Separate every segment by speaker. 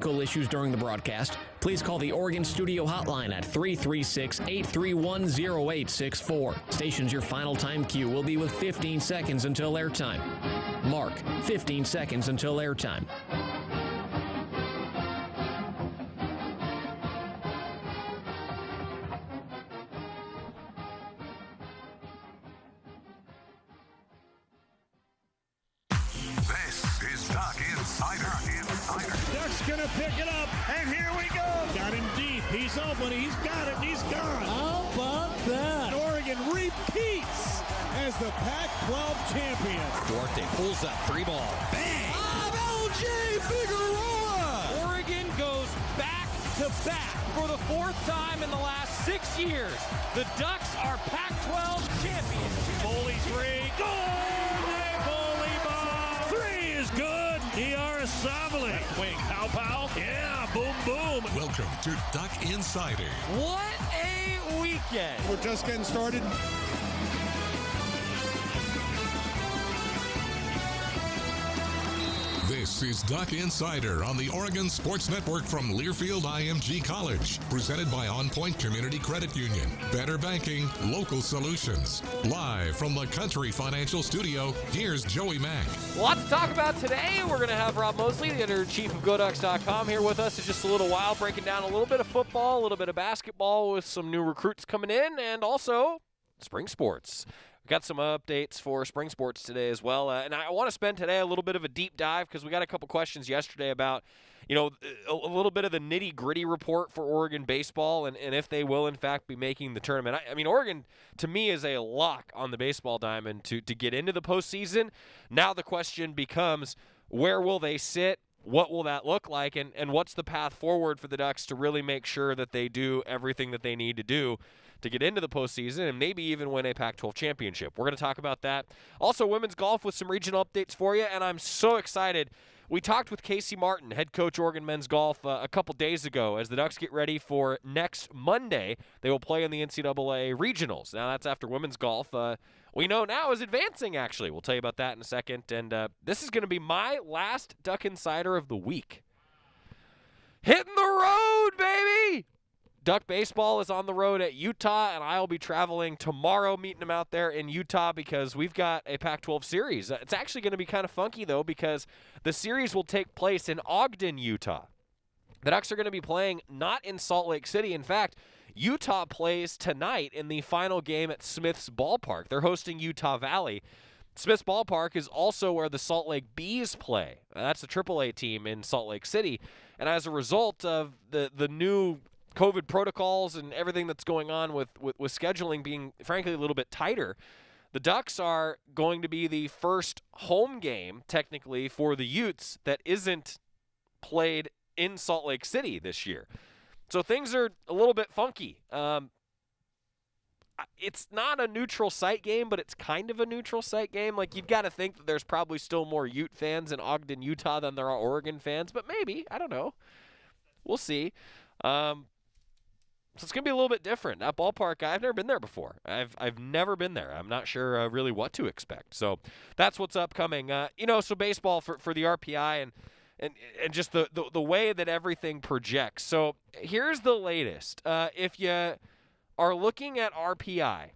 Speaker 1: issues during the broadcast, please call the Oregon Studio Hotline at 336-831-0864. Stations, your final time cue will be with 15 seconds until airtime. Mark, 15 seconds until airtime.
Speaker 2: Duck's gonna pick it up, and here we go. Got him deep. He's open. He's got it. And he's gone.
Speaker 3: How about that?
Speaker 2: Oregon repeats as the Pac-12 champion.
Speaker 4: Duarte pulls up, 3-ball. Bang!
Speaker 3: LJ Figueroa!
Speaker 4: Oregon goes back-to-back for the 4th time in the last 6 years. The Ducks are Pac-12 champions.
Speaker 2: Foley 3. Goal! Foley ball. 3 is good. Diarra-Savali. Wing. Pow. Yeah, boom, boom.
Speaker 5: Welcome to Duck Insider.
Speaker 4: What a weekend.
Speaker 2: We're just getting started.
Speaker 5: This is Duck Insider on the Oregon Sports Network from Learfield IMG College. Presented by On Point Community Credit Union. Better banking, local solutions. Live from the Country Financial Studio, here's Joey Mack.
Speaker 4: Lots to talk about today. We're going to have Rob Moseley, the editor-in-chief of GoDucks.com, here with us in just a little while, breaking down a little bit of football, a little bit of basketball with some new recruits coming in, and also spring sports. We've got some updates for spring sports today as well. And I want to spend today a little bit of a deep dive because we got a couple questions yesterday about, a little bit of the nitty-gritty report for Oregon baseball and if they will, in fact, be making the tournament. I mean, Oregon, to me, is a lock on the baseball diamond to get into the postseason. Now the question becomes, where will they sit? What will that look like? And what's the path forward for the Ducks to really make sure that they do everything that they need to do to get into the postseason and maybe even win a Pac-12 championship? We're going to talk about that. Also, women's golf with some regional updates for you, and I'm so excited. We talked with Casey Martin, head coach Oregon men's golf, a couple days ago as the Ducks get ready for next Monday. They will play in the NCAA regionals. Now, that's after women's golf. We know now is advancing, actually. We'll tell you about that in a second. And this is going to be my last Duck Insider of the week. Hitting the road, baby! Duck baseball is on the road at Utah, and I'll be traveling tomorrow, meeting them out there in Utah because we've got a Pac-12 series. It's actually going to be kind of funky, though, because the series will take place in Ogden, Utah. The Ducks are going to be playing not in Salt Lake City. In fact, Utah plays tonight in the final game at Smith's Ballpark. They're hosting Utah Valley. Smith's Ballpark is also where the Salt Lake Bees play. That's the AAA team in Salt Lake City. And as a result of the new COVID protocols and everything that's going on with scheduling being, frankly, a little bit tighter, the Ducks are going to be the first home game, technically, for the Utes that isn't played in Salt Lake City this year. So things are a little bit funky. It's not a neutral site game, but it's kind of a neutral site game. Like, you've got to think that there's probably still more Ute fans in Ogden, Utah than there are Oregon fans, but maybe. I don't know. We'll see. So it's going to be a little bit different. That ballpark, I've never been there before. I've never been there. I'm not sure really what to expect. So that's what's upcoming. So baseball for the RPI and just the way that everything projects. So here's the latest. If you are looking at RPI,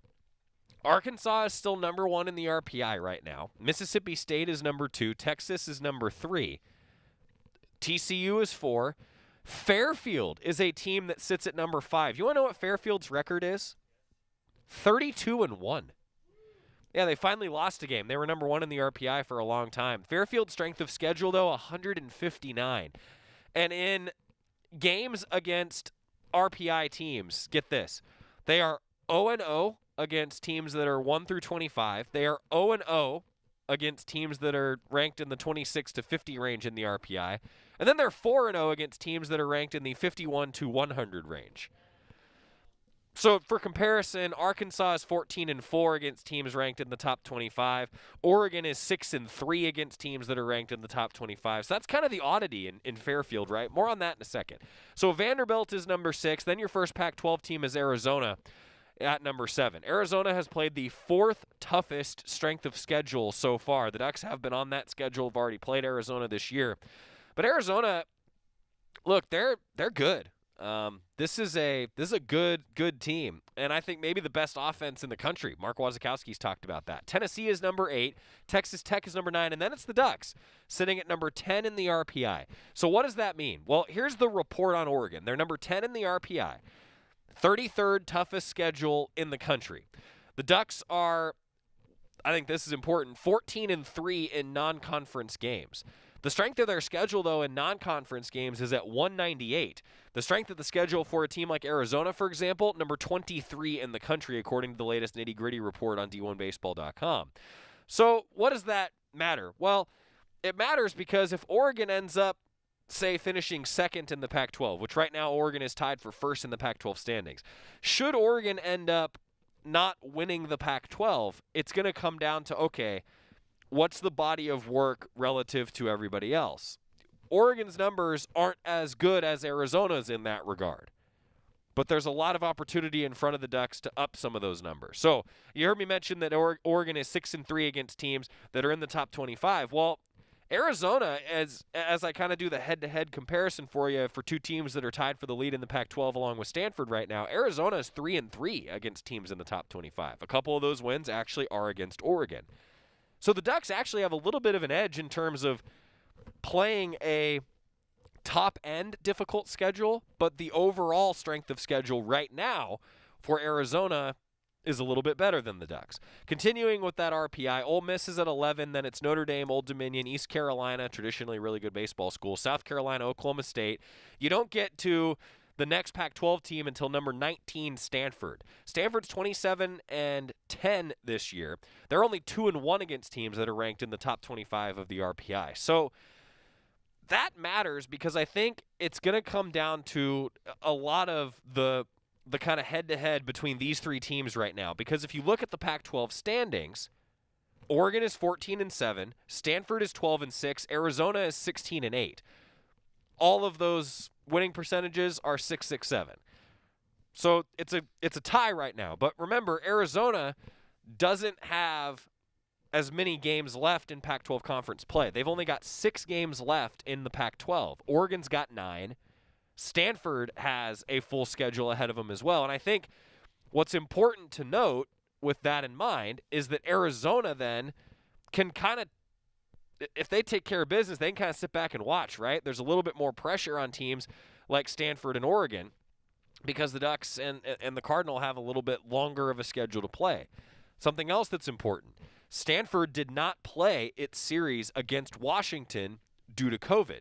Speaker 4: Arkansas is still number 1 in the RPI right now. Mississippi State is number 2. Texas is number 3. TCU is 4. Fairfield is a team that sits at number 5. You want to know what Fairfield's record is? 32-1. Yeah, they finally lost a game. They were number 1 in the RPI for a long time. Fairfield's strength of schedule, though, 159. And in games against RPI teams, get this, they are 0-0 against teams that are 1 through 25. They are 0-0 against teams that are ranked in the 26 to 50 range in the RPI. And then they're 4-0 against teams that are ranked in the 51 to 100 range. So for comparison, Arkansas is 14-4 against teams ranked in the top 25. Oregon is 6-3 against teams that are ranked in the top 25. So that's kind of the oddity in Fairfield, right? More on that in a second. So Vanderbilt is number 6. Then your first Pac-12 team is Arizona at number 7. Arizona has played the 4th toughest strength of schedule so far. The Ducks have been on that schedule, have already played Arizona this year. But Arizona Look, they're good. This is a good team, and I think maybe the best offense in the country. Mark Wasikowski's talked about that. Tennessee is number 8, Texas Tech is number 9, and then it's the Ducks sitting at number 10 in the RPI. So what does that mean? Well, here's the report on Oregon. They're number 10 in the RPI, 33rd toughest schedule in the country. The Ducks are, I think this is important, 14-3 in non-conference games. The strength of their schedule, though, in non-conference games is at 198. The strength of the schedule for a team like Arizona, for example, number 23 in the country, according to the latest nitty-gritty report on D1Baseball.com. So what does that matter? Well, it matters because if Oregon ends up, say, finishing second in the Pac-12, which right now Oregon is tied for first in the Pac-12 standings, should Oregon end up not winning the Pac-12, it's going to come down to, okay, what's the body of work relative to everybody else? Oregon's numbers aren't as good as Arizona's in that regard. But there's a lot of opportunity in front of the Ducks to up some of those numbers. So you heard me mention that Oregon is 6-3 against teams that are in the top 25. Well, Arizona, as I kind of do the head-to-head comparison for you for two teams that are tied for the lead in the Pac-12 along with Stanford right now, Arizona is 3-3 against teams in the top 25. A couple of those wins actually are against Oregon. So the Ducks actually have a little bit of an edge in terms of playing a top-end difficult schedule, but the overall strength of schedule right now for Arizona is a little bit better than the Ducks. Continuing with that RPI, Ole Miss is at 11, then it's Notre Dame, Old Dominion, East Carolina, traditionally really good baseball school, South Carolina, Oklahoma State. You don't get to the next Pac-12 team until number 19, Stanford. Stanford's 27-10 this year. They're only 2-1 against teams that are ranked in the top 25 of the RPI. So that matters because I think it's going to come down to a lot of the kind of head-to-head between these three teams right now. Because if you look at the Pac-12 standings, Oregon is 14-7, Stanford is 12-6, Arizona is 16-8. All of those winning percentages are 6-6-7. So it's a tie right now. But remember, Arizona doesn't have as many games left in Pac-12 conference play. They've only got 6 games left in the Pac-12. Oregon's got 9. Stanford has a full schedule ahead of them as well. And I think what's important to note with that in mind is that Arizona then can kind of, if they take care of business, they can kind of sit back and watch, right? There's a little bit more pressure on teams like Stanford and Oregon because the Ducks and the Cardinal have a little bit longer of a schedule to play. Something else that's important, Stanford did not play its series against Washington due to COVID.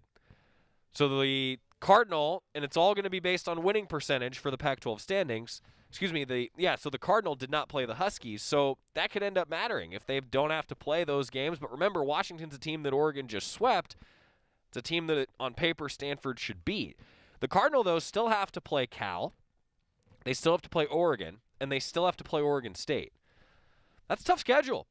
Speaker 4: So the Cardinal, and it's all going to be based on winning percentage for the Pac-12 standings. So the Cardinal did not play the Huskies, so that could end up mattering if they don't have to play those games. But remember, Washington's a team that Oregon just swept. It's a team that, on paper, Stanford should beat. The Cardinal, though, still have to play Cal. They still have to play Oregon, and they still have to play Oregon State. That's a tough schedule.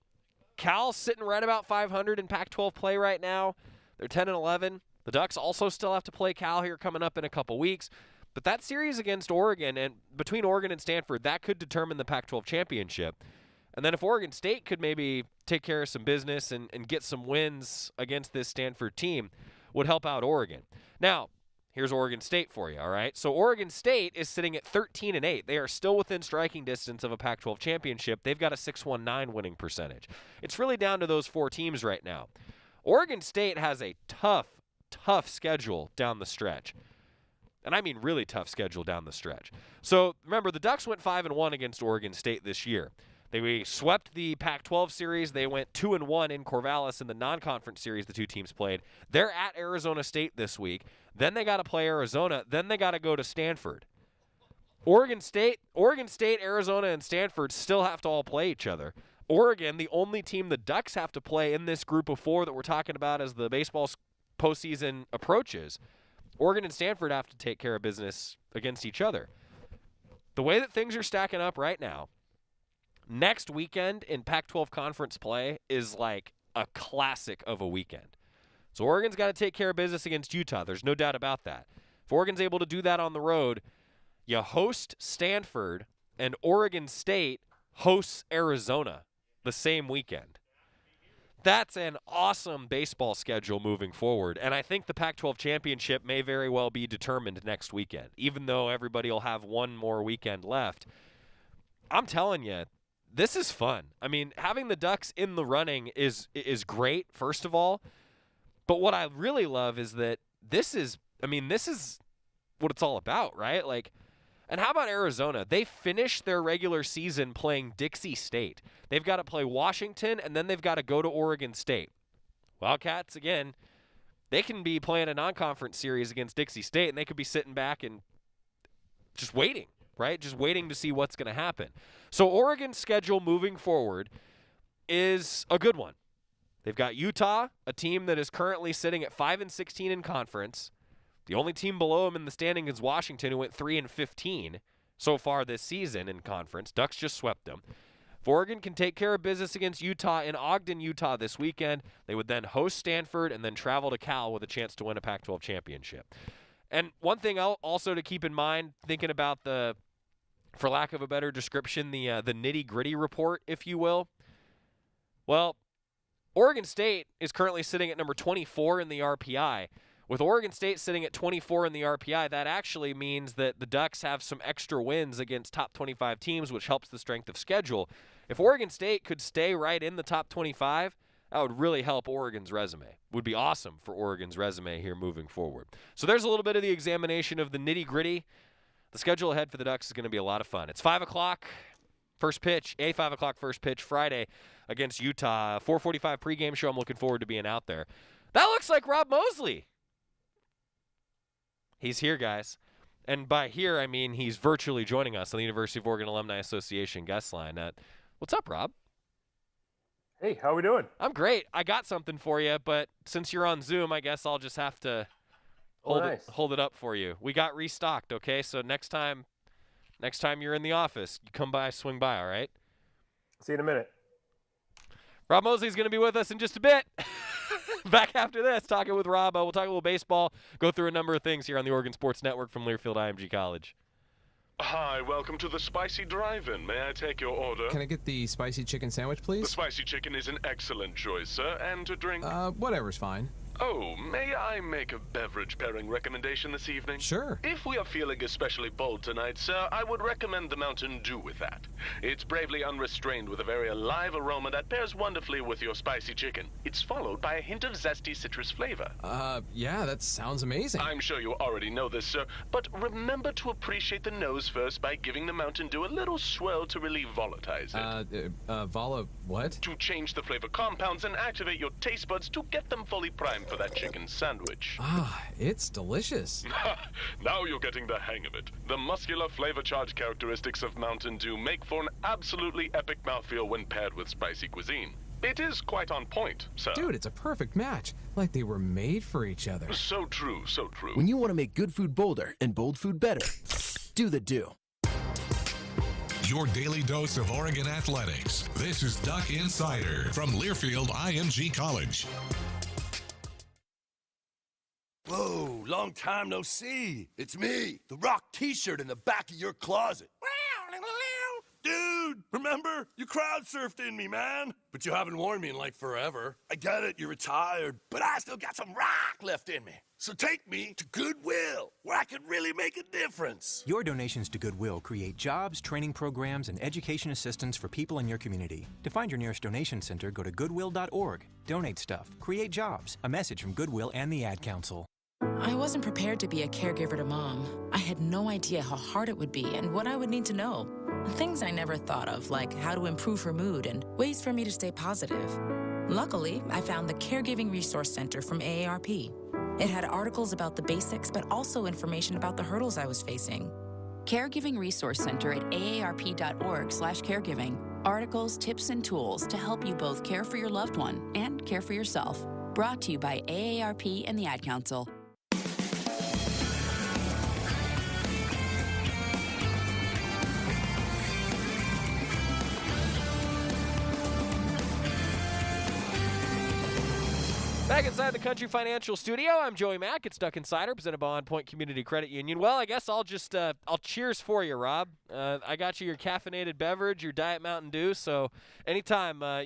Speaker 4: Cal's sitting right about 500 in Pac-12 play right now. They're 10-11. The Ducks also still have to play Cal here coming up in a couple weeks. But that series against Oregon and between Oregon and Stanford, that could determine the Pac-12 championship. And then if Oregon State could maybe take care of some business and get some wins against this Stanford team, would help out Oregon. Now, here's Oregon State for you, all right? So Oregon State is sitting at 13-8. They are still within striking distance of a Pac-12 championship. They've got a 619 winning percentage. It's really down to those 4 teams right now. Oregon State has a tough schedule down the stretch. And I mean really tough schedule down the stretch. So remember, the Ducks went 5-1 against Oregon State this year. They swept the Pac-12 series. They went 2-1 in Corvallis in the non-conference series the two teams played. They're at Arizona State this week. Then they got to play Arizona. Then they got to go to Stanford. Oregon State, Arizona, and Stanford still have to all play each other. Oregon, the only team the Ducks have to play in this group of 4 that we're talking about as the baseball postseason approaches, Oregon and Stanford have to take care of business against each other. The way that things are stacking up right now, next weekend in Pac-12 conference play is like a classic of a weekend. So Oregon's got to take care of business against Utah. There's no doubt about that. If Oregon's able to do that on the road, you host Stanford, and Oregon State hosts Arizona the same weekend. That's an awesome baseball schedule moving forward, and I think the Pac-12 Championship may very well be determined next weekend, even though everybody will have one more weekend left. I'm telling you, this is fun. I mean, having the Ducks in the running is great, first of all, but what I really love is that this is what it's all about, right? Like, and how about Arizona? They finished their regular season playing Dixie State. They've got to play Washington, and then they've got to go to Oregon State. Wildcats, again, they can be playing a non-conference series against Dixie State, and they could be sitting back and just waiting, right? Just waiting to see what's going to happen. So Oregon's schedule moving forward is a good one. They've got Utah, a team that is currently sitting at 5-16 in conference. The only team below them in the standing is Washington, who went 3-15 so far this season in conference. Ducks just swept them. If Oregon can take care of business against Utah in Ogden, Utah this weekend, they would then host Stanford and then travel to Cal with a chance to win a Pac-12 championship. And one thing also to keep in mind, thinking about the, for lack of a better description, the nitty-gritty report, if you will. Well, Oregon State is currently sitting at number 24 in the RPI. With Oregon State sitting at 24 in the RPI, that actually means that the Ducks have some extra wins against top 25 teams, which helps the strength of schedule. If Oregon State could stay right in the top 25, that would really help Oregon's resume. Would be awesome for Oregon's resume here moving forward. So there's a little bit of the examination of the nitty-gritty. The schedule ahead for the Ducks is going to be a lot of fun. It's 5 o'clock, first pitch, 5 o'clock first pitch Friday against Utah. 4:45 pregame show. I'm looking forward to being out there. That looks like Rob Moseley. He's here, guys. And by here, I mean he's virtually joining us on the University of Oregon Alumni Association guest line. What's up, Rob?
Speaker 6: Hey, how we doing?
Speaker 4: I'm great. I got something for you, but since you're on Zoom, I guess I'll just have to hold it up for you. We got restocked, okay? So next time you're in the office, you come by, swing by, all right?
Speaker 6: See you in a minute.
Speaker 4: Rob Moseley's going to be with us in just a bit. Back after this, talking with Rob. We'll talk a little baseball, go through a number of things here on the Oregon Sports Network from Learfield IMG College.
Speaker 7: Hi, welcome to the Spicy Drive-In. May I take your order?
Speaker 8: Can I get the spicy chicken sandwich, please?
Speaker 7: The spicy chicken is an excellent choice, sir. And to drink?
Speaker 8: Whatever's fine.
Speaker 7: Oh, may I make a beverage pairing recommendation this evening?
Speaker 8: Sure.
Speaker 7: If we are feeling especially bold tonight, sir, I would recommend the Mountain Dew with that. It's bravely unrestrained with a very alive aroma that pairs wonderfully with your spicy chicken. It's followed by a hint of zesty citrus flavor.
Speaker 8: Yeah, that sounds amazing.
Speaker 7: I'm sure you already know this, sir, but remember to appreciate the nose first by giving the Mountain Dew a little swirl to relieve volatilize it.
Speaker 8: What?
Speaker 7: To change the flavor compounds and activate your taste buds to get them fully primed for that chicken sandwich.
Speaker 8: It's delicious.
Speaker 7: Now you're getting the hang of it. The muscular flavor charge characteristics of Mountain Dew make for an absolutely epic mouthfeel when paired with spicy cuisine. It is quite on point, sir.
Speaker 8: Dude, it's a perfect match. Like they were made for each other.
Speaker 7: So true, so true.
Speaker 9: When you want to make good food bolder and bold food better, do the Dew.
Speaker 5: Your daily dose of Oregon athletics. This is Duck Insider from Learfield IMG College.
Speaker 3: Whoa, long time no see. It's me, the Rock t-shirt in the back of your closet. Dude, remember? You crowd surfed in me, man. But you haven't worn me in like forever. I get it, you're retired, but I still got some rock left in me. So take me to Goodwill, where I can really make a difference.
Speaker 10: Your donations to Goodwill create jobs, training programs, and education assistance for people in your community. To find your nearest donation center, go to goodwill.org. Donate stuff, create jobs. A message from Goodwill and the Ad Council.
Speaker 11: I wasn't prepared to be a caregiver to Mom. I had no idea how hard it would be and what I would need to know. Things I never thought of, like how to improve her mood and ways for me to stay positive. Luckily, I found the Caregiving Resource Center from AARP. It had articles about the basics, but also information about the hurdles I was facing.
Speaker 12: Caregiving Resource Center at aarp.org/caregiving. Articles, tips, and tools to help you both care for your loved one and care for yourself. Brought to you by AARP and the Ad Council.
Speaker 4: Back inside the Country Financial Studio, I'm Joey Mack. It's Duck Insider, presented by On Point Community Credit Union. Well, I guess I'll just I'll cheers for you, Rob. I got you your caffeinated beverage, your Diet Mountain Dew. So anytime, I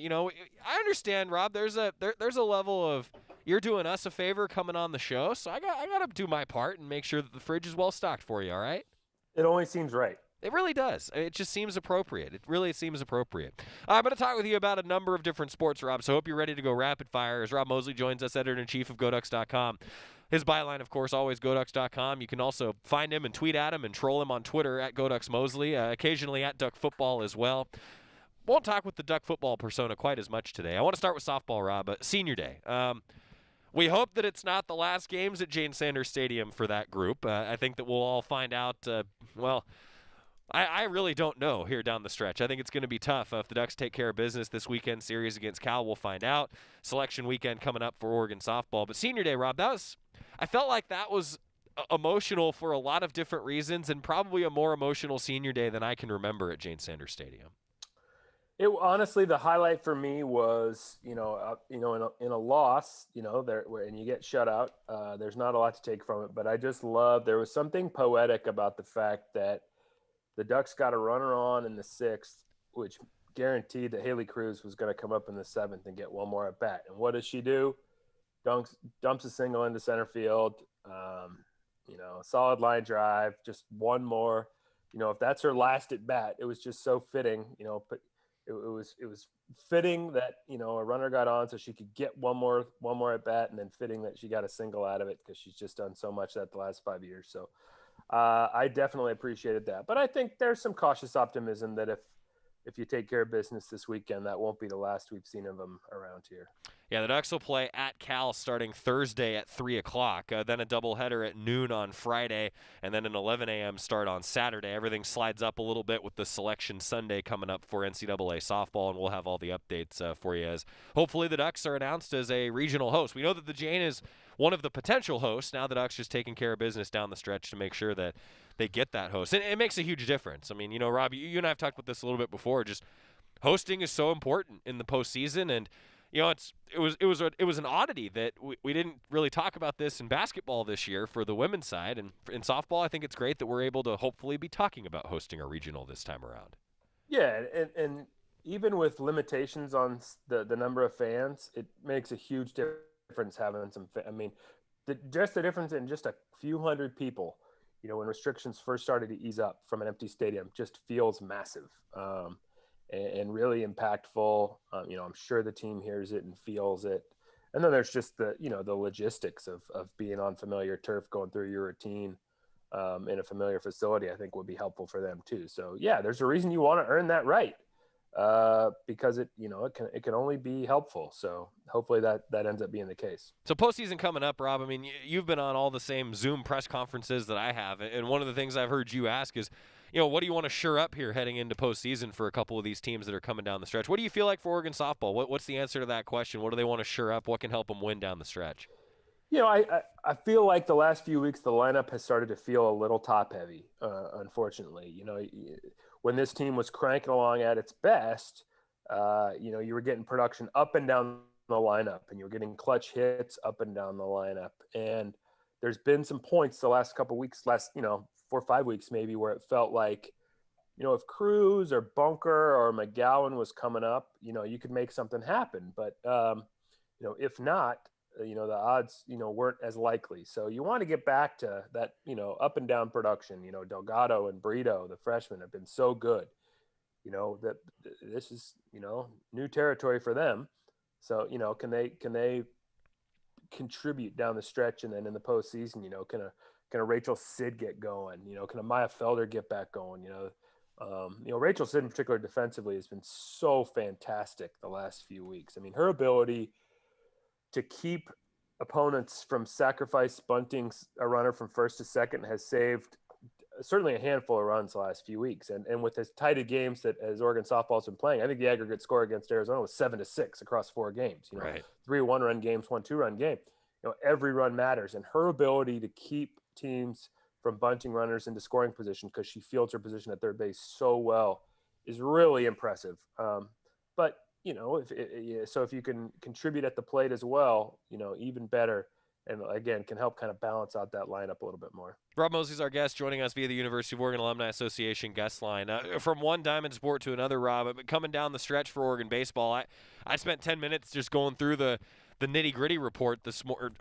Speaker 4: understand, Rob. There's a level of you're doing us a favor coming on the show, so I got to do my part and make sure that the fridge is well stocked for you. All right?
Speaker 6: It only seems right.
Speaker 4: It really does. It just seems appropriate. It really seems appropriate. I'm going to talk with you about a number of different sports, Rob, so I hope you're ready to go rapid fire as Rob Moseley joins us, editor-in-chief of GoDucks.com. His byline, of course, always GoDucks.com. You can also find him and tweet at him and troll him on Twitter at GoDucksMoseley, occasionally at Duck Football as well. Won't talk with the Duck Football persona quite as much today. I want to start with softball, Rob. Senior Day. We hope that it's not the last games at Jane Sanders Stadium for that group. I think that we'll all find out, I really don't know here down the stretch. I think it's going to be tough. If the Ducks take care of business this weekend series against Cal, we'll find out. Selection weekend coming up for Oregon softball. But Senior Day, Rob, I felt like that was emotional for a lot of different reasons, and probably a more emotional Senior Day than I can remember at Jane Sanders Stadium.
Speaker 6: It honestly, the highlight for me was, in a loss, and you get shut out. There's not a lot to take from it, but I just love. There was something poetic about the fact that the Ducks got a runner on in the 6th, which guaranteed that Haley Cruz was going to come up in the 7th and get one more at bat. And what does she do? Dumps a single into center field. Solid line drive, just one more. If that's her last at bat, it was just so fitting. But it was fitting that a runner got on so she could get one more at bat, and then fitting that she got a single out of it because she's just done so much that the last 5 years. So. I definitely appreciated that, but I think there's some cautious optimism that if you take care of business this weekend, that won't be the last we've seen of them around here.
Speaker 4: Yeah, the Ducks will play at Cal starting Thursday at 3 o'clock, then a doubleheader at noon on Friday, and then an 11 a.m. start on Saturday. Everything slides up a little bit with the Selection Sunday coming up for NCAA softball, and we'll have all the updates for you as hopefully the Ducks are announced as a regional host. We know that the Jane is one of the potential hosts. Now the Ducks just taking care of business down the stretch to make sure that they get that host. And it makes a huge difference. I mean, Rob, you and I have talked about this a little bit before. Just hosting is so important in the postseason, and it was an oddity that we didn't really talk about this in basketball this year for the women's side, and in softball, I think it's great that we're able to hopefully be talking about hosting a regional this time around.
Speaker 6: Yeah, and even with limitations on the number of fans, it makes a huge difference having some. Just the difference in just a few hundred people, when restrictions first started to ease up from an empty stadium, just feels massive. And really impactful. I'm sure the team hears it and feels it. And then there's just the logistics of being on familiar turf, going through your routine in a familiar facility, I think would be helpful for them too. So yeah, there's a reason you want to earn that right because it can only be helpful. So hopefully that ends up being the case.
Speaker 4: So postseason coming up, Rob, I mean, you've been on all the same Zoom press conferences that I have. And one of the things I've heard you ask is, what do you want to shore up here heading into postseason for a couple of these teams that are coming down the stretch? What do you feel like for Oregon softball? What's the answer to that question? What do they want to shore up? What can help them win down the stretch?
Speaker 6: I feel like the last few weeks, the lineup has started to feel a little top heavy, unfortunately. When this team was cranking along at its best, you were getting production up and down the lineup, and you were getting clutch hits up and down the lineup. And there's been some points the last couple of weeks, 4 or 5 weeks maybe, where it felt like, if Cruz or Bunker or McGowan was coming up, you could make something happen. But, if not, the odds, weren't as likely. So you want to get back to that, up and down production. Delgado and Brito, the freshmen, have been so good, that this is, new territory for them. So, can they contribute down the stretch, and then in the postseason, can a Rachel Sid get going? Can a Maya Felder get back going? Rachel Sid in particular defensively has been so fantastic the last few weeks. I mean, her ability to keep opponents from sacrifice bunting a runner from first to second has saved certainly a handful of runs the last few weeks. And with as tight of games that as Oregon softball's been playing, I think the aggregate score against Arizona was 7-6 across 4 games.
Speaker 4: Right.
Speaker 6: 3 1-run games, 1 2-run game. Every run matters, and her ability to keep teams from bunting runners into scoring position because she fields her position at third base so well is really impressive. But if you can contribute at the plate as well, even better. And again, can help kind of balance out that lineup a little bit more.
Speaker 4: Rob Moseley is our guest, joining us via the University of Oregon Alumni Association guest line. From one diamond sport to another, Rob, but coming down the stretch for Oregon baseball, I spent 10 minutes just going through the nitty-gritty report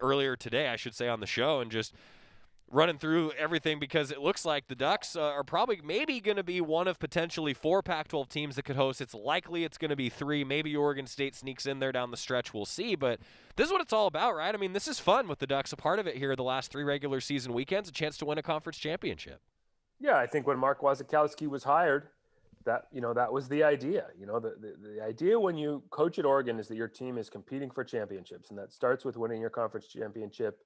Speaker 4: earlier today, I should say, on the show, and just running through everything, because it looks like the Ducks are probably maybe going to be one of potentially 4 Pac-12 teams that could host. It's likely it's going to be 3. Maybe Oregon State sneaks in there down the stretch. We'll see. But this is what it's all about, right? I mean, this is fun with the Ducks a part of it here the last 3 regular season weekends, a chance to win a conference championship.
Speaker 6: Yeah, I think when Mark Wasikowski was hired, that was the idea. The idea when you coach at Oregon is that your team is competing for championships, and that starts with winning your conference championship.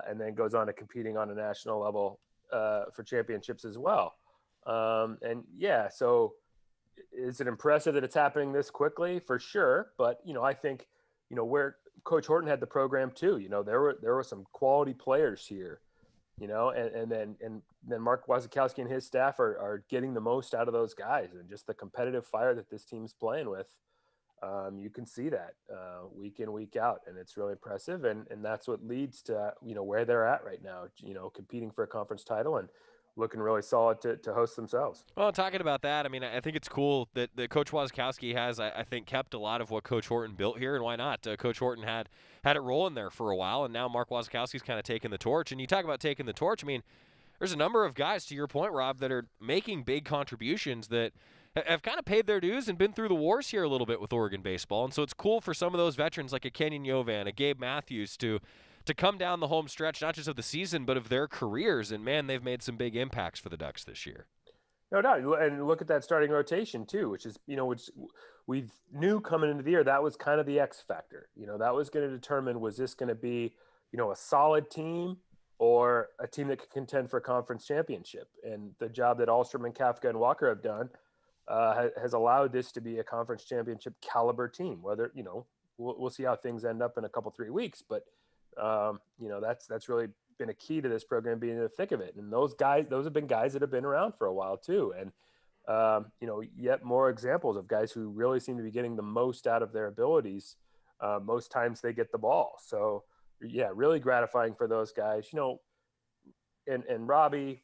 Speaker 6: And then goes on to competing on a national level for championships as well. So is it impressive that it's happening this quickly? For sure. But, I think, where Coach Horton had the program too, there were some quality players here, and then Mark Wasikowski and his staff are getting the most out of those guys, and just the competitive fire that this team's playing with. You can see that week in, week out, and it's really impressive. And that's what leads to, where they're at right now, competing for a conference title and looking really solid to host themselves.
Speaker 4: Well, talking about that, I mean, I think it's cool that Coach Wasikowski has, I think, kept a lot of what Coach Horton built here, and why not? Coach Horton had it rolling there for a while, and now Mark Wasikowski's kind of taken the torch. And you talk about taking the torch, I mean, there's a number of guys, to your point, Rob, that are making big contributions that have kind of paid their dues and been through the wars here a little bit with Oregon baseball. And so it's cool for some of those veterans like a Kenyon Yovan, a Gabe Matthews to come down the home stretch, not just of the season, but of their careers. And, man, they've made some big impacts for the Ducks this year.
Speaker 6: No doubt. And look at that starting rotation, too, which is, which we knew coming into the year, that was kind of the X factor. That was going to determine, was this going to be, a solid team or a team that could contend for a conference championship? And the job that Ahlstrom and Kafka and Walker have done has allowed this to be a conference championship caliber team. Whether, we'll see how things end up in a couple, 3 weeks, but that's really been a key to this program being in the thick of it. And those have been guys that have been around for a while too. And, yet more examples of guys who really seem to be getting the most out of their abilities. Most times they get the ball. So yeah, really gratifying for those guys, and Robbie,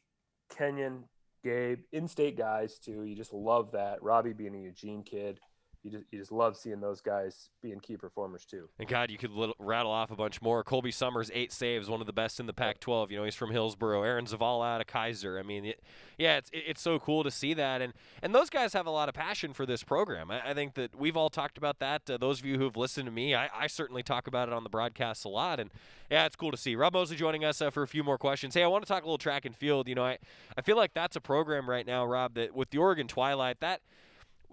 Speaker 6: Kenyon, Gabe, in-state guys too. You just love that. Robbie being a Eugene kid, you just love seeing those guys being key performers too.
Speaker 4: And God, you could rattle off a bunch more. Colby Summers, 8 saves, one of the best in the Pac-12. He's from Hillsboro. Aaron Zavala out of Kaiser. I mean, it's so cool to see that. And those guys have a lot of passion for this program. I think that we've all talked about that. Those of you who have listened to me, I certainly talk about it on the broadcasts a lot. And yeah, it's cool to see. Rob Moseley joining us for a few more questions. Hey, I want to talk a little track and field. I feel like that's a program right now, Rob, that with the Oregon Twilight,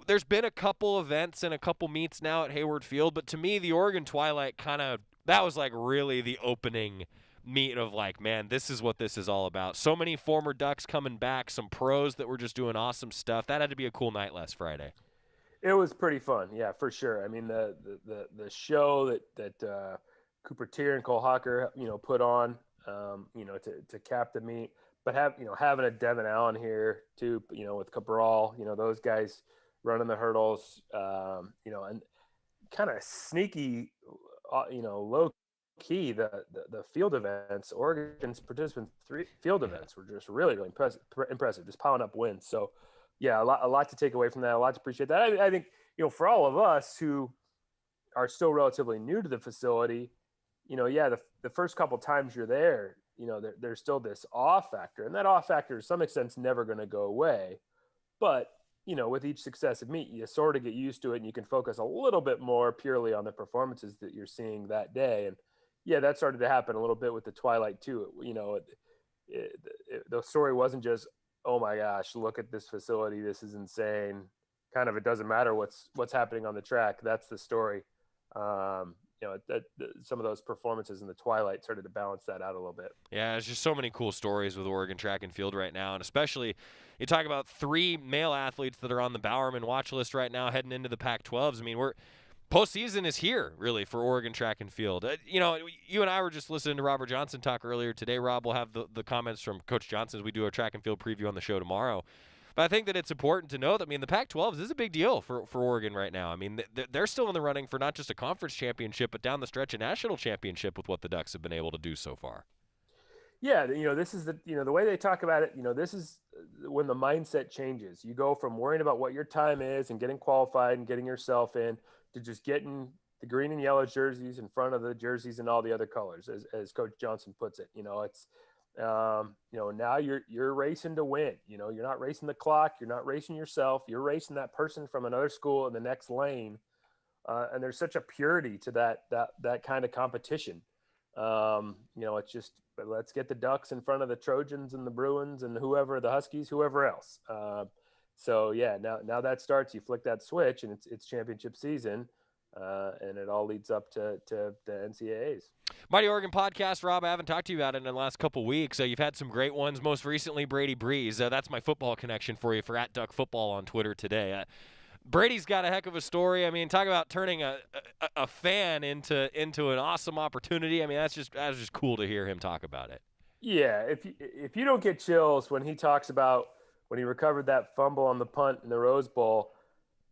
Speaker 4: there's been a couple events and a couple meets now at Hayward Field, but to me, the Oregon Twilight that was like really the opening meet of like, man, this is what this is all about. So many former Ducks coming back, some pros that were just doing awesome stuff. That had to be a cool night last Friday.
Speaker 6: It was pretty fun, yeah, for sure. I mean, the show that Cooper Tier and Cole Hawker, put on, to cap the meet, but having a Devin Allen here too, with Cabral, those guys running the hurdles, and kind of sneaky, low key, the field events, Oregon's participant field events were just really, really impressive, just piling up wins. So yeah, a lot to take away from that, a lot to appreciate that. I think, for all of us who are still relatively new to the facility, the first couple times you're there, there's still this awe factor, and that awe factor to some extent is never going to go away. But with each successive meet, you sort of get used to it, and you can focus a little bit more purely on the performances that you're seeing that day. And yeah, that started to happen a little bit with the Twilight too. The story wasn't just, oh my gosh, look at this facility, this is insane. Kind of, it doesn't matter what's happening on the track. That's the story. Some of those performances in the Twilight started to balance that out a little bit.
Speaker 4: Yeah, there's just so many cool stories with Oregon track and field right now, and especially you talk about 3 male athletes that are on the Bowerman watch list right now heading into the Pac-12s. I mean, postseason is here, really, for Oregon track and field. You and I were just listening to Robert Johnson talk earlier today. Rob will have the comments from Coach Johnson as we do our track and field preview on the show tomorrow. I think that it's important to know that, I mean, the Pac-12 is a big deal for Oregon right now. I mean, they're still in the running for not just a conference championship, but down the stretch a national championship with what the Ducks have been able to do so far.
Speaker 6: Yeah, this is the way they talk about it, this is when the mindset changes. You go from worrying about what your time is and getting qualified and getting yourself in to just getting the green and yellow jerseys in front of the jerseys and all the other colors, as Coach Johnson puts it. It's now you're racing to win. You're not racing the clock, you're not racing yourself, you're racing that person from another school in the next lane. And there's such a purity to that kind of competition. It's just, let's get the Ducks in front of the Trojans and the Bruins and whoever, the Huskies, whoever else. So yeah, now that starts, you flick that switch and it's championship season. And it all leads up to the NCAAs.
Speaker 4: Mighty Oregon podcast, Rob, I haven't talked to you about it in the last couple weeks. You've had some great ones, most recently Brady Breeze. That's my football connection for you for @DuckFootball on Twitter today. Brady's got a heck of a story. I mean, talk about turning a fan into an awesome opportunity. I mean, that's just cool to hear him talk about it.
Speaker 6: Yeah, if you don't get chills when he talks about when he recovered that fumble on the punt in the Rose Bowl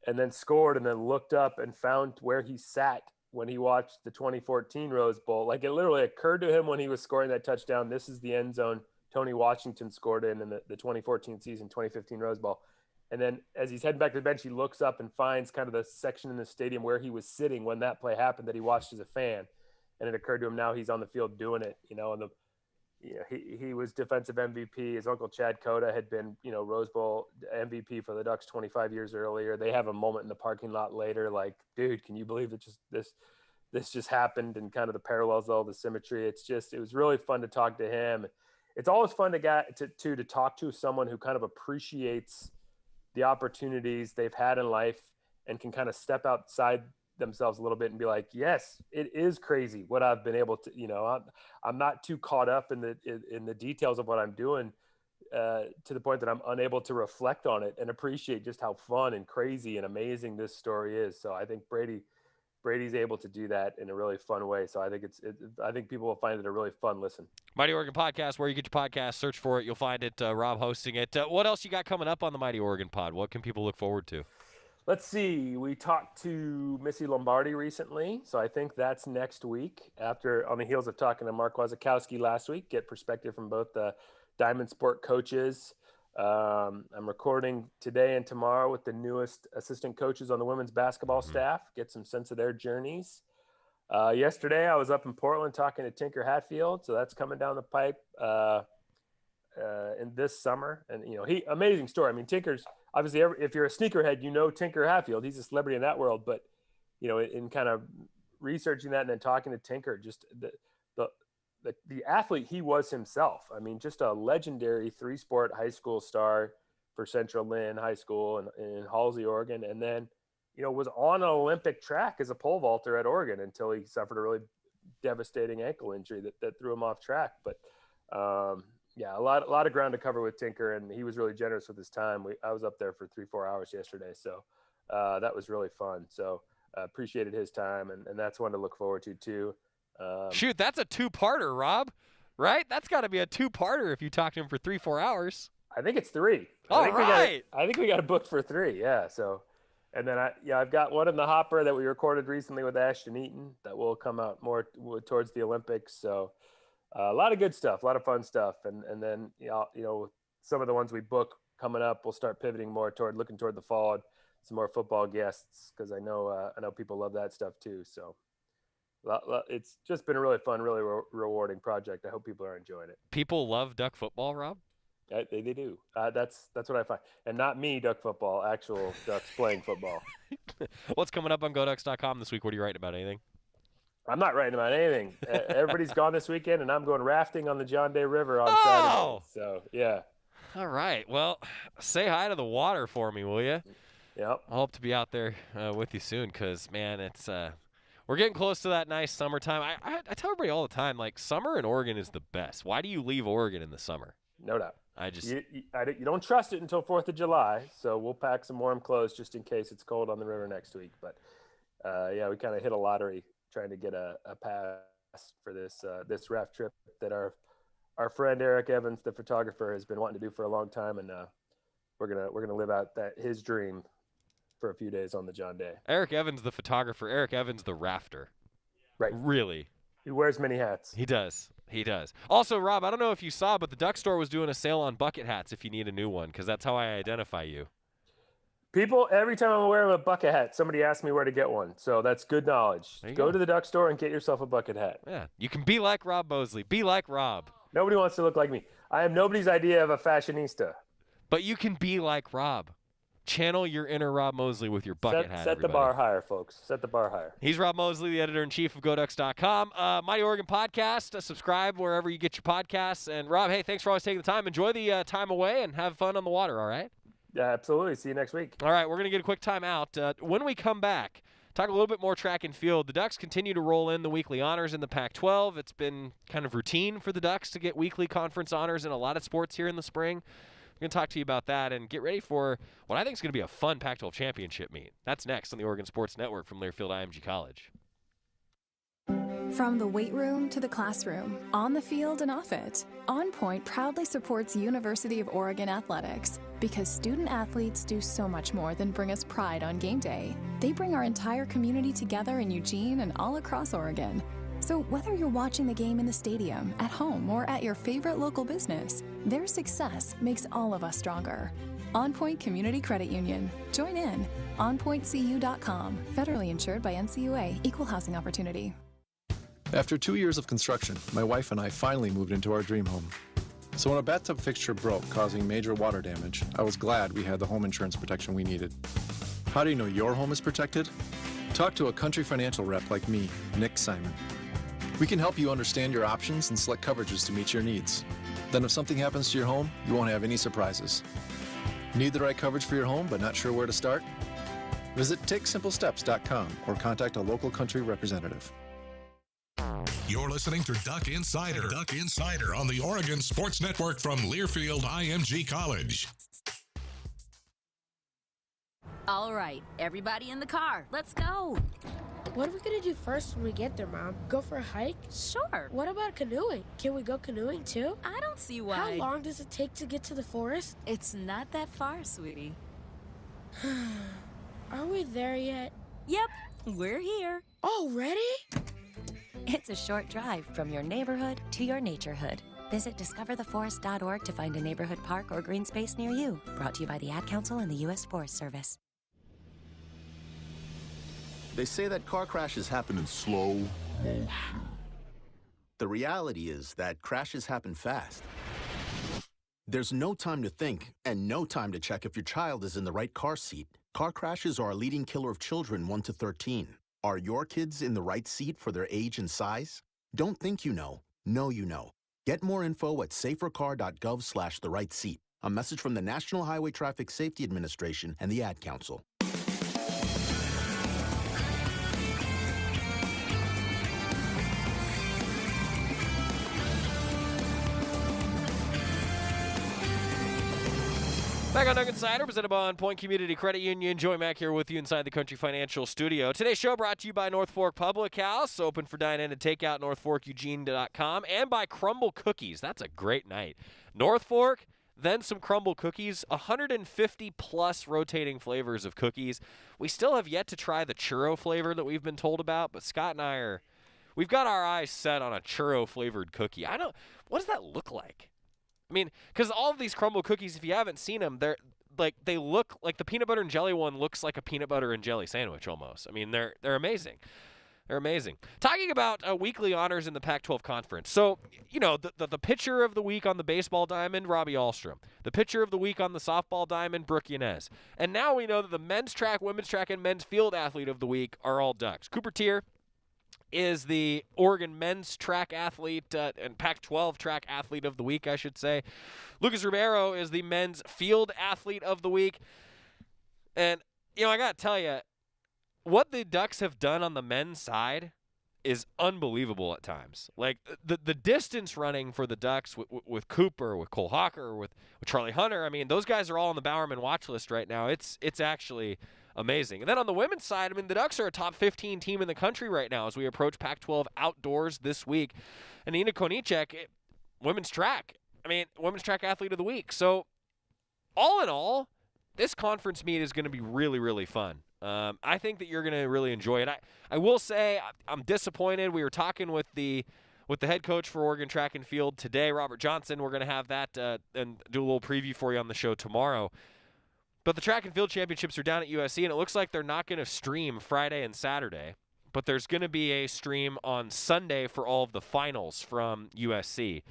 Speaker 6: and then scored and then looked up and found where he sat when he watched the 2014 Rose Bowl. Like, it literally occurred to him when he was scoring that touchdown, this is the end zone Tony Washington scored in the 2014 season, 2015 Rose Bowl. And then as he's heading back to the bench, he looks up and finds kind of the section in the stadium where he was sitting when that play happened that he watched as a fan. And it occurred to him now he's on the field doing it, and he was defensive MVP. His uncle Chad Cota had been, Rose Bowl MVP for the Ducks 25 years earlier. They have a moment in the parking lot later, like, dude, can you believe that this just happened, and kind of the parallels, all the symmetry. It was really fun to talk to him. It's always fun to talk to someone who kind of appreciates the opportunities they've had in life and can kind of step outside themselves a little bit and be like, yes, it is crazy what I've been able to, I'm not too caught up in the details of what I'm doing to the point that I'm unable to reflect on it and appreciate just how fun and crazy and amazing this story is. So I think Brady's able to do that in a really fun way. So I think I think people will find it a really fun listen. Mighty
Speaker 4: Oregon Podcast, where you get your podcast, search for it. You'll find it. Rob hosting it. What else you got coming up on the Mighty Oregon Pod? What can people look forward to?
Speaker 6: Let's see. We talked to Missy Lombardi recently, so I think that's next week. On the heels of talking to Mark Wazakowski last week, get perspective from both the Diamond Sport coaches. I'm recording today and tomorrow with the newest assistant coaches on the women's basketball staff, get some sense of their journeys. Yesterday, I was up in Portland talking to Tinker Hatfield, so that's coming down the pipe in this summer. And, amazing story. I mean, Tinker's obviously, if you're a sneakerhead, Tinker Hatfield. He's a celebrity in that world. But, in kind of researching that and then talking to Tinker, just the athlete he was himself. I mean, just a legendary 3-sport high school star for Central Lynn High School in Halsey, Oregon. And then, was on an Olympic track as a pole vaulter at Oregon until he suffered a really devastating ankle injury that threw him off track. But, yeah, a lot of ground to cover with Tinker, and he was really generous with his time. I was up there for 3-4 hours yesterday, so that was really fun. So appreciated his time, and that's one to look forward to too.
Speaker 4: Shoot, that's a 2-parter, Rob, right? That's got to be a 2-parter if you talk to him for 3-4 hours.
Speaker 6: I think it's 3.
Speaker 4: I
Speaker 6: think we got it booked for 3. Yeah. So, and then I've got one in the hopper that we recorded recently with Ashton Eaton that will come out more towards the Olympics. So. A lot of good stuff, a lot of fun stuff, and then some of the ones we book coming up, we'll start pivoting more looking toward the fall and some more football guests, because I know people love that stuff too. So it's just been a really fun, really rewarding project. I hope people are enjoying it.
Speaker 4: People love Duck football, Rob?
Speaker 6: They do. That's what I find, and not me, Duck football. Actual Ducks playing football.
Speaker 4: What's coming up on GoDucks.com this week? What are you writing about? Anything?
Speaker 6: I'm not writing about anything. Everybody's gone this weekend, and I'm going rafting on the John Day River on Saturday. So, yeah.
Speaker 4: All right. Well, say hi to the water for me, will you?
Speaker 6: Yep.
Speaker 4: I hope to be out there with you soon because, man, it's we're getting close to that nice summertime. I tell everybody all the time, like, summer in Oregon is the best. Why do you leave Oregon in the summer?
Speaker 6: No doubt. You don't trust it until 4th of July, so we'll pack some warm clothes just in case it's cold on the river next week. But, yeah, we kind of hit a lottery trying to get a pass for this raft trip that our friend Eric Evans, the photographer, has been wanting to do for a long time, and we're gonna live out his dream for a few days on the John Day.
Speaker 4: Eric Evans, the photographer. Eric Evans, the rafter.
Speaker 6: Right.
Speaker 4: Really.
Speaker 6: He wears many hats.
Speaker 4: He does. He does. Also, Rob, I don't know if you saw, but the Duck Store was doing a sale on bucket hats if you need a new one, because that's how I identify you.
Speaker 6: People, every time I'm wearing a bucket hat, somebody asks me where to get one. So that's good knowledge. Go to the Duck Store and get yourself a bucket hat.
Speaker 4: Yeah. You can be like Rob Moseley. Be like Rob.
Speaker 6: Nobody wants to look like me. I am nobody's idea of a fashionista.
Speaker 4: But you can be like Rob. Channel your inner Rob Moseley with your bucket hat.
Speaker 6: Set the bar higher, folks. Set the bar higher.
Speaker 4: He's Rob Moseley, the editor-in-chief of GoDucks.com. Mighty Oregon Podcast. Subscribe wherever you get your podcasts. And, Rob, hey, thanks for always taking the time. Enjoy the time away and have fun on the water, all right?
Speaker 6: Yeah, absolutely. See you next week.
Speaker 4: All right, we're going to get a quick time out. When we come back, talk a little bit more track and field. The Ducks continue to roll in the weekly honors in the Pac-12. It's been kind of routine for the Ducks to get weekly conference honors in a lot of sports here in the spring. We're going to talk to you about that and get ready for what I think is going to be a fun Pac-12 championship meet. That's next on the Oregon Sports Network from Learfield IMG College.
Speaker 13: From the weight room to the classroom, on the field and off it, On Point proudly supports University of Oregon athletics because student athletes do so much more than bring us pride on game day. They bring our entire community together in Eugene and all across Oregon. So whether you're watching the game in the stadium, at home, or at your favorite local business, their success makes all of us stronger. On Point Community Credit Union. Join in. OnPointCU.com. Federally insured by NCUA. Equal housing opportunity.
Speaker 14: After 2 years of construction, my wife and I finally moved into our dream home. So when a bathtub fixture broke, causing major water damage, I was glad we had the home insurance protection we needed. How do you know your home is protected? Talk to a Country Financial rep like me, Nick Simon. We can help you understand your options and select coverages to meet your needs. Then if something happens to your home, you won't have any surprises. Need the right coverage for your home but not sure where to start? Visit TakeSimpleSteps.com or contact a local Country representative.
Speaker 5: You're listening to Duck Insider. Duck Insider on the Oregon Sports Network from Learfield IMG College.
Speaker 15: All right, everybody in the car. Let's go.
Speaker 16: What are we going to do first when we get there, Mom? Go for a hike?
Speaker 15: Sure.
Speaker 16: What about canoeing? Can we go canoeing, too?
Speaker 15: I don't see why.
Speaker 16: How long does it take to get to the forest?
Speaker 15: It's not that far, sweetie.
Speaker 16: Are we there yet?
Speaker 15: Yep, we're here.
Speaker 16: Already?
Speaker 17: It's a short drive from your neighborhood to your naturehood. Visit discovertheforest.org to find a neighborhood park or green space near you. Brought to you by the Ad Council and the U.S. Forest Service.
Speaker 18: They say that car crashes happen in slow motion. The reality is that crashes happen fast. There's no time to think and no time to check if your child is in the right car seat. Car crashes are a leading killer of children 1 to 13. Are your kids in the right seat for their age and size? Don't think you know. Know you know. Get more info at safercar.gov/the-right-seat. A message from the National Highway Traffic Safety Administration and the Ad Council.
Speaker 4: Back on Duck Insider, presented by On Point Community Credit Union. Joey Mack here with you inside the Country Financial Studio. Today's show brought to you by North Fork Public House, open for dine-in and takeout, NorthForkEugene.com, and by Crumble Cookies. That's a great night. North Fork, then some Crumble Cookies, 150-plus rotating flavors of cookies. We still have yet to try the churro flavor that we've been told about, but Scott and I we've got our eyes set on a churro-flavored cookie. What does that look like? I mean, because all of these Crumble cookies, if you haven't seen them, they look like the peanut butter and jelly one looks like a peanut butter and jelly sandwich almost. I mean, they're amazing. They're amazing. Talking about weekly honors in the Pac-12 Conference. So, you know, the pitcher of the week on the baseball diamond, Robbie Ahlstrom. The pitcher of the week on the softball diamond, Brooke Yanez. And now we know that the men's track, women's track, and men's field athlete of the week are all Ducks. Cooper Tier is the Oregon men's track athlete and Pac-12 track athlete of the week, I should say. Lucas Ribeiro is the men's field athlete of the week. And, you know, I got to tell you, what the Ducks have done on the men's side is unbelievable at times. Like, the distance running for the Ducks with Cooper, with Cole Hawker, with Charlie Hunter, I mean, those guys are all on the Bowerman watch list right now. It's actually amazing. And then on the women's side, I mean, the Ducks are a top 15 team in the country right now as we approach Pac-12 outdoors this week. And Nina Konicek, women's track athlete of the week. So all in all, this conference meet is going to be really, really fun. I think that you're going to really enjoy it. I will say I'm disappointed. We were talking with the head coach for Oregon Track and Field today, Robert Johnson. We're going to have that and do a little preview for you on the show tomorrow. But the Track and Field Championships are down at USC, and it looks like they're not going to stream Friday and Saturday. But there's going to be a stream on Sunday for all of the finals from USC.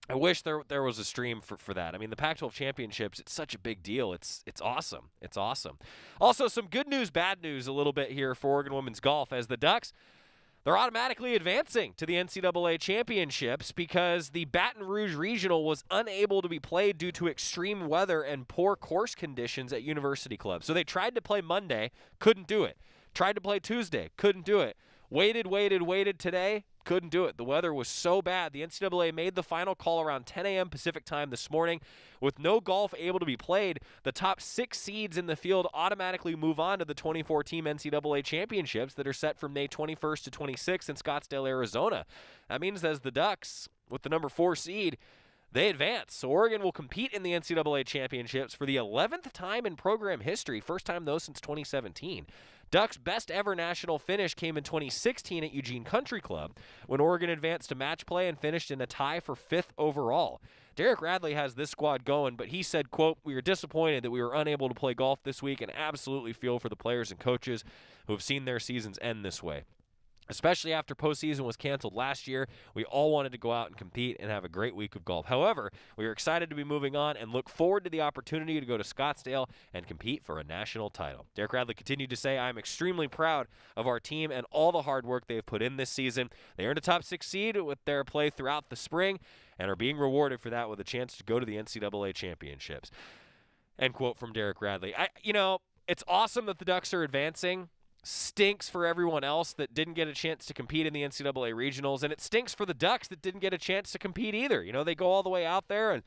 Speaker 4: I wish there was a stream for that. I mean, the Pac-12 Championships, it's such a big deal. It's awesome. It's awesome. Also, some good news, bad news a little bit here for Oregon women's golf, as the Ducks, they're automatically advancing to the NCAA Championships because the Baton Rouge Regional was unable to be played due to extreme weather and poor course conditions at University Club. So they tried to play Monday, couldn't do it. Tried to play Tuesday, couldn't do it. Waited today, couldn't do it. The weather was so bad. The NCAA made the final call around 10 a.m. Pacific time this morning. With no golf able to be played, the top 6 seeds in the field automatically move on to the 24-team NCAA Championships that are set from May 21st to 26th in Scottsdale, Arizona. That means as the Ducks, with the number 4 seed, they advance. So Oregon will compete in the NCAA Championships for the 11th time in program history, first time, though, since 2017. Ducks' best ever national finish came in 2016 at Eugene Country Club when Oregon advanced to match play and finished in a tie for 5th overall. Derek Radley has this squad going, but he said, quote, "We are disappointed that we were unable to play golf this week and absolutely feel for the players and coaches who have seen their seasons end this way. Especially after postseason was canceled last year, we all wanted to go out and compete and have a great week of golf. However, we are excited to be moving on and look forward to the opportunity to go to Scottsdale and compete for a national title." Derek Radley continued to say, "I'm extremely proud of our team and all the hard work they've put in this season. They earned a top 6 seed with their play throughout the spring and are being rewarded for that with a chance to go to the NCAA Championships." End quote from Derek Radley. It's awesome that the Ducks are advancing. Stinks for everyone else that didn't get a chance to compete in the NCAA regionals, and it stinks for the Ducks that didn't get a chance to compete either. They go all the way out there and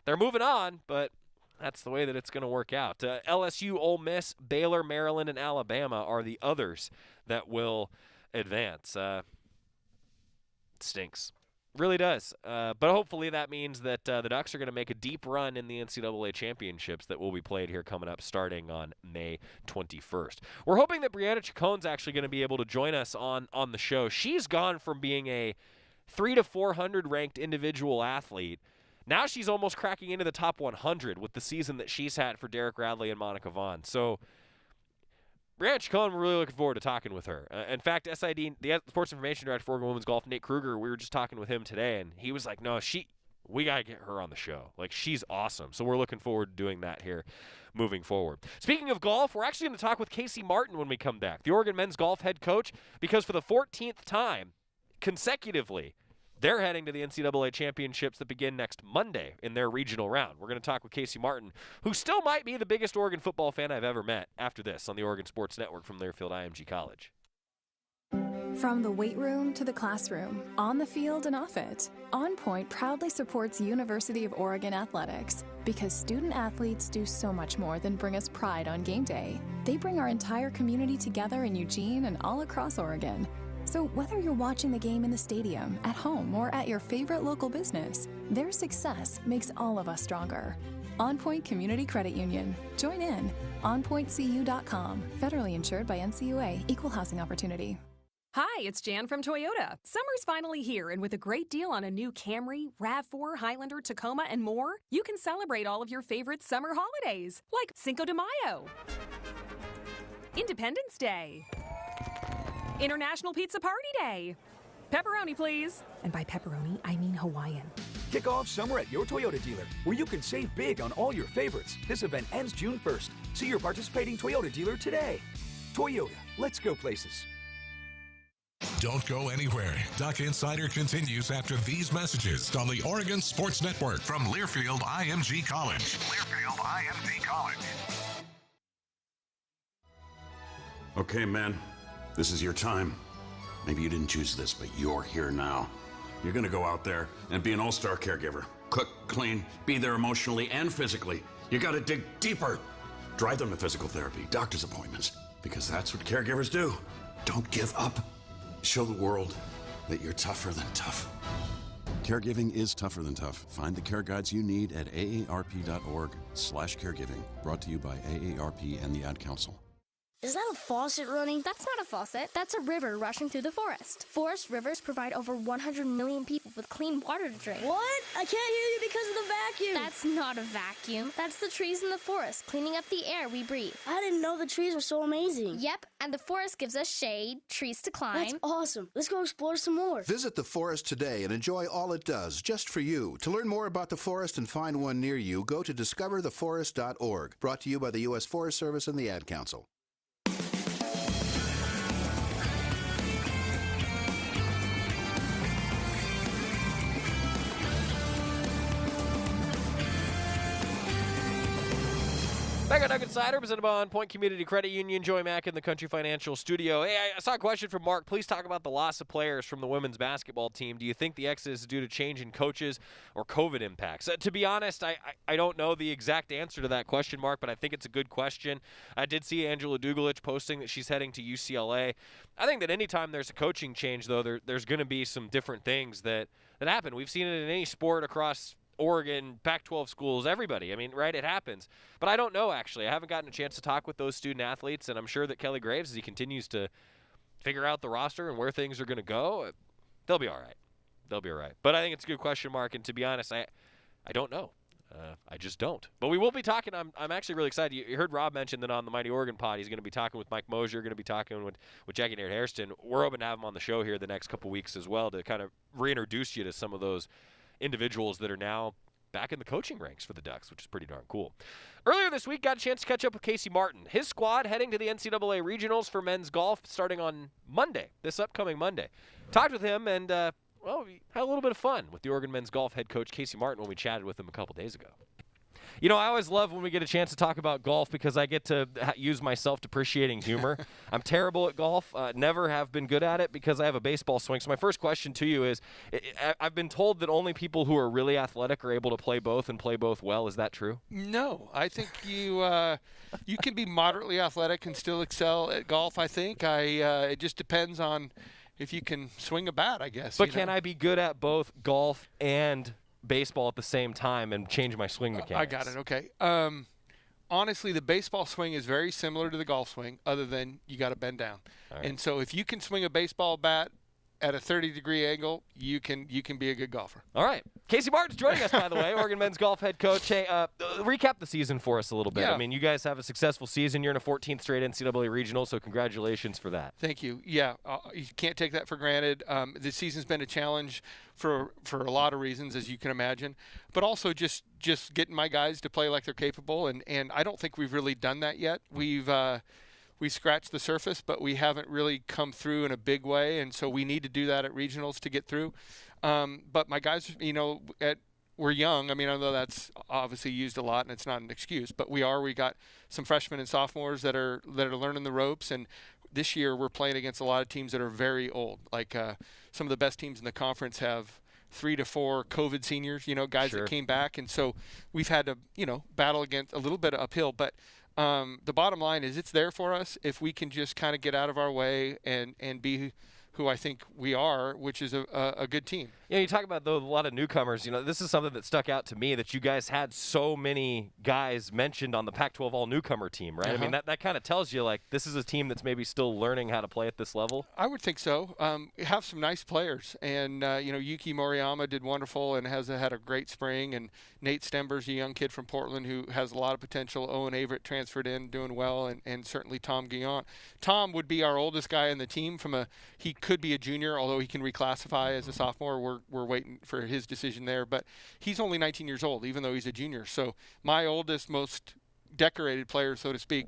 Speaker 4: they're moving on, but that's the way that it's going to work out. LSU, Ole Miss, Baylor, Maryland, and Alabama are the others that will advance. It stinks. Really does. But hopefully that means that the Ducks are going to make a deep run in the NCAA Championships that will be played here coming up starting on May 21st. We're hoping that Brianna Chacon's actually going to be able to join us on the show. She's gone from being a 300 to 400 ranked individual athlete. Now she's almost cracking into the top 100 with the season that she's had for Derek Radley and Monica Vaughn. So Brianna Chacon, we're really looking forward to talking with her. In fact, SID, the Sports Information Director for Oregon Women's Golf, Nate Kruger, we were just talking with him today, and he was like, "No, we got to get her on the show. Like, she's awesome." So we're looking forward to doing that here moving forward. Speaking of golf, we're actually going to talk with Casey Martin when we come back, the Oregon men's golf head coach, because for the 14th time consecutively, they're heading to the NCAA Championships that begin next Monday in their regional round. We're going to talk with Casey Martin, who still might be the biggest Oregon football fan I've ever met, after this on the Oregon Sports Network from Learfield IMG College.
Speaker 13: From the weight room to the classroom, on the field and off it, On Point proudly supports University of Oregon athletics because student athletes do so much more than bring us pride on game day. They bring our entire community together in Eugene and all across Oregon. So whether you're watching the game in the stadium, at home, or at your favorite local business, their success makes all of us stronger. On Point Community Credit Union. Join in. OnPointCU.com. Federally insured by NCUA. Equal housing opportunity.
Speaker 19: Hi, it's Jan from Toyota. Summer's finally here, and with a great deal on a new Camry, RAV4, Highlander, Tacoma, and more, you can celebrate all of your favorite summer holidays, like Cinco de Mayo, Independence Day, International Pizza Party Day. Pepperoni, please. And by pepperoni, I mean Hawaiian.
Speaker 20: Kick off summer at your Toyota dealer, where you can save big on all your favorites. This event ends June 1st. See your participating Toyota dealer today. Toyota, let's go places.
Speaker 5: Don't go anywhere. Duck Insider continues after these messages on the Oregon Sports Network from Learfield IMG College. Learfield IMG College.
Speaker 21: Okay, man. This is your time. Maybe you didn't choose this, but you're here now. You're gonna go out there and be an all-star caregiver. Cook, clean, be there emotionally and physically. You gotta dig deeper. Drive them to physical therapy, doctor's appointments, because that's what caregivers do. Don't give up. Show the world that you're tougher than tough. Caregiving is tougher than tough. Find the care guides you need at aarp.org/caregiving. Brought to you by AARP and the Ad Council.
Speaker 16: Is that a faucet running?
Speaker 1: That's not a faucet. That's a river rushing through the forest. Forest rivers provide over 100 million people with clean water to drink.
Speaker 16: What? I can't hear you because of the vacuum.
Speaker 1: That's not a vacuum. That's the trees in the forest cleaning up the air we breathe.
Speaker 16: I didn't know the trees were so amazing.
Speaker 1: Yep, and the forest gives us shade, trees to climb.
Speaker 16: That's awesome. Let's go explore some more.
Speaker 22: Visit the forest today and enjoy all it does, just for you. To learn more about the forest and find one near you, go to discovertheforest.org. Brought to you by the U.S. Forest Service and the Ad Council.
Speaker 4: Back on Nugget Insider, presented by On Point Community Credit Union. Joey Mack in the Country Financial Studio. Hey, I saw a question from Mark. Please talk about the loss of players from the women's basketball team. Do you think the exodus is due to change in coaches or COVID impacts? To be honest, I don't know the exact answer to that question, Mark, but I think it's a good question. I did see Angela Dugalich posting that she's heading to UCLA. I think that anytime there's a coaching change, though, there's going to be some different things that happen. We've seen it in any sport across Oregon, Pac-12 schools, everybody. I mean, right, it happens. But I don't know, actually. I haven't gotten a chance to talk with those student athletes, and I'm sure that Kelly Graves, as he continues to figure out the roster and where things are going to go, they'll be all right. They'll be all right. But I think it's a good question, Mark, and to be honest, I don't know. I just don't. But we will be talking. I'm actually really excited. You heard Rob mention that on the Mighty Oregon pod, he's going to be talking with Mike Mosier, going to be talking with Jackie Naird Hairston. We're hoping to have him on the show here the next couple weeks as well to kind of reintroduce you to some of those individuals that are now back in the coaching ranks for the Ducks, which is pretty darn cool. Earlier this week, got a chance to catch up with Casey Martin. His squad heading to the NCAA Regionals for men's golf starting on Monday, this upcoming Monday. Talked with him, and, we had a little bit of fun with the Oregon men's golf head coach Casey Martin when we chatted with him a couple days ago. You know, I always love when we get a chance to talk about golf because I get to use my self-depreciating humor. I'm terrible at golf, never have been good at it because I have a baseball swing. So my first question to you is, I've been told that only people who are really athletic are able to play both and play both well. Is that true?
Speaker 23: No. I think you can be moderately athletic and still excel at golf, I think. It just depends on if you can swing a bat, I guess.
Speaker 4: But can I be good at both golf and baseball at the same time and change my swing mechanics?
Speaker 23: I got it. Okay. Honestly, the baseball swing is very similar to the golf swing, other than you got to bend down.
Speaker 4: Right.
Speaker 23: And so if you can swing a baseball bat at a 30-degree angle, you can be a good golfer.
Speaker 4: All right. Casey Martin's joining us, by the way, Oregon men's golf head coach. Hey, recap the season for us a little bit.
Speaker 23: Yeah.
Speaker 4: I mean, you guys have a successful season. You're in a 14th straight NCAA regional, so congratulations for that.
Speaker 23: Thank you. Yeah, you can't take that for granted. The season's been a challenge for a lot of reasons, as you can imagine, but also just getting my guys to play like they're capable, and I don't think we've really done that yet. We've scratched the surface, but we haven't really come through in a big way, and so we need to do that at regionals to get through. But my guys, we're young. I mean, I know that's obviously used a lot, and it's not an excuse, but we got some freshmen and sophomores that are learning the ropes, and this year we're playing against a lot of teams that are very old. Like some of the best teams in the conference have 3 to 4 COVID seniors, guys
Speaker 4: Sure.
Speaker 23: that came back, and so we've had to, battle against a little bit uphill, but the bottom line is it's there for us if we can just kind of get out of our way and be who I think we are, which is a good team.
Speaker 4: Yeah, you talk about, though, a lot of newcomers. This is something that stuck out to me, that you guys had so many guys mentioned on the Pac-12 all-newcomer team, right?
Speaker 23: Uh-huh.
Speaker 4: I mean, that kind of tells you, like, this is a team that's maybe still learning how to play at this level.
Speaker 23: I would think so. We have some nice players, and Yuki Moriyama did wonderful and has had a great spring, and Nate Stember's a young kid from Portland who has a lot of potential. Owen Averett transferred in, doing well, and certainly Tom Guillaume. Tom would be our oldest guy in the team. He could be a junior, although he can reclassify as a sophomore. We're waiting for his decision there, but he's only 19 years old, even though he's a junior. So my oldest, most decorated player, so to speak,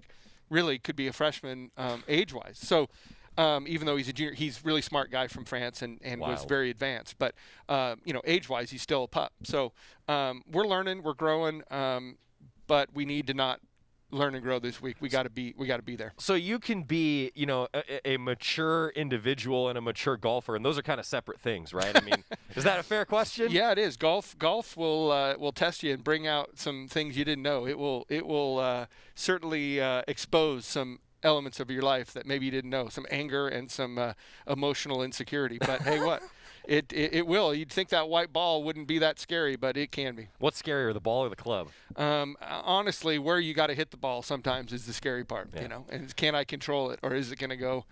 Speaker 23: really could be a freshman age-wise. So even though he's a junior, he's a really smart guy from France and was very advanced. But age-wise, he's still a pup. So we're learning, we're growing, but we need to not learn and grow this week. We got to be there.
Speaker 4: So you can be, a mature individual and a mature golfer, and those are kind of separate things, right? I mean, is that a fair question?
Speaker 23: Yeah, it is. Golf will test you and bring out some things you didn't know. It will certainly expose some elements of your life that maybe you didn't know, some anger and some emotional insecurity. But hey, what? It will. You'd think that white ball wouldn't be that scary, but it can be.
Speaker 4: What's scarier, the ball or the club?
Speaker 23: Honestly, where you got to hit the ball sometimes is the scary part.
Speaker 4: Yeah.
Speaker 23: You know, and can I control it, or is it going to go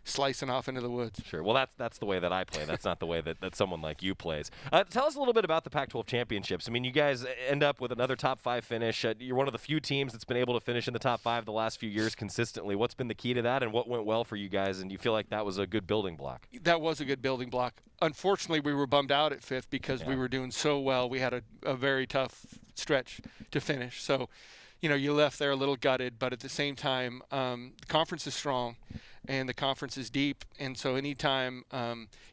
Speaker 23: slicing off into the woods?
Speaker 4: Sure. Well, that's the way that I play. That's not the way that someone like you plays. Tell us a little bit about the Pac-12 Championships. I mean, you guys end up with another top 5 finish. You're one of the few teams that's been able to finish in the top 5 the last few years consistently. What's been the key to that, and what went well for you guys, and do you feel like that was a good building block?
Speaker 23: That was a good building block. Unfortunately, we were bummed out at 5th because we were doing so well. We had a very tough stretch to finish. So, you know, you left there a little gutted, but at the same time, the conference is strong. And the conference is deep, and so anytime,